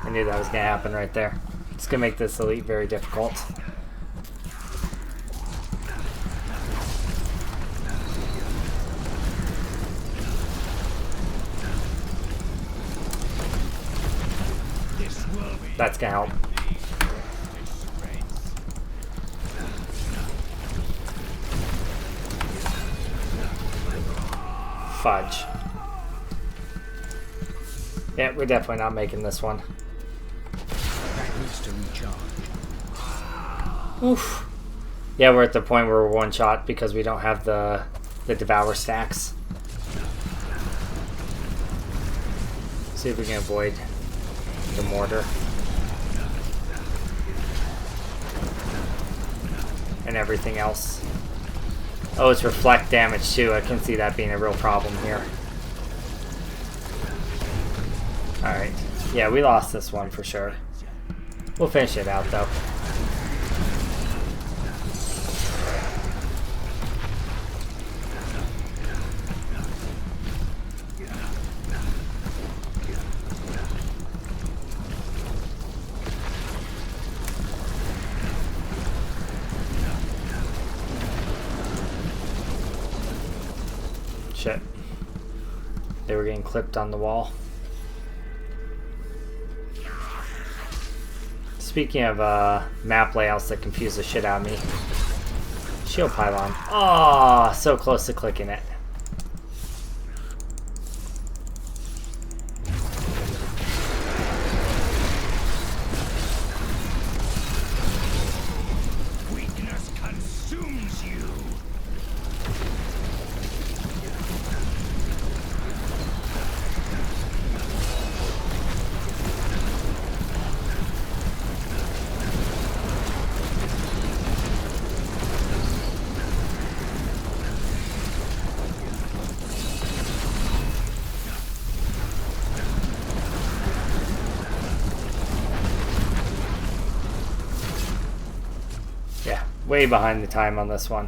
I knew that was going to happen right there. It's going to make this elite very difficult. That's going to help. Fudge. Yeah, we're definitely not making this one. Oof. Yeah, we're at the point where we're one shot because we don't have the devour stacks. See if we can avoid the mortar. And everything else. Oh, it's reflect damage too. I can see that being a real problem here. Alright. Yeah, we lost this one for sure. We'll finish it out though. Shit. They were getting clipped on the wall. Speaking of map layouts that confuse the shit out of me. Shield pylon. Oh, so close to clicking it. Weakness consumes you. Way behind the time on this one.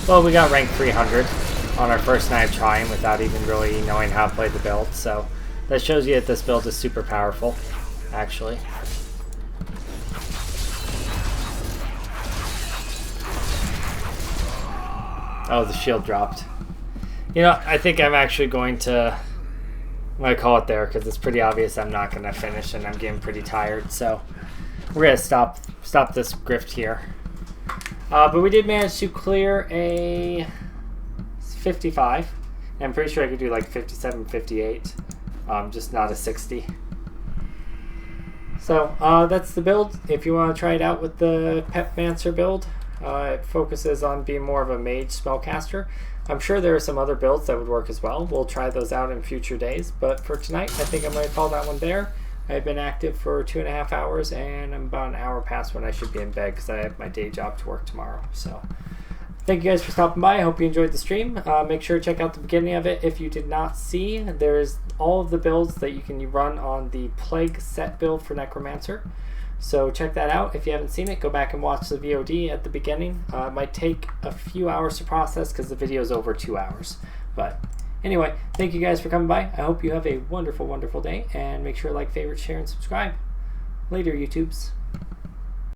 Well, we got rank 300 on our first night of trying without even really knowing how to play the build, so that shows you that this build is super powerful, actually. Oh, the shield dropped. You know, I think I'm actually going to... I'm going to call it there because it's pretty obvious I'm not going to finish and I'm getting pretty tired. So we're going to stop this grift here. But we did manage to clear a 55. And I'm pretty sure I could do like 57, 58. Just not a 60. So that's the build. If you want to try it out with the petmancer build, it focuses on being more of a mage spellcaster. I'm sure there are some other builds that would work as well. We'll try those out in future days. But for tonight, I think I'm going to call that one there. I've been active for 2.5 hours, and I'm about an hour past when I should be in bed because I have my day job to work tomorrow. So thank you guys for stopping by. I hope you enjoyed the stream. Make sure to check out the beginning of it if you did not see. There's all of the builds that you can run on the Plague set build for Necromancer. So check that out. If you haven't seen it, go back and watch the VOD at the beginning. It might take a few hours to process because the video is over 2 hours. But Anyway, thank you guys for coming by. I hope you have a wonderful, wonderful day, and make sure to like, favorite, share, and subscribe. Later, YouTubes.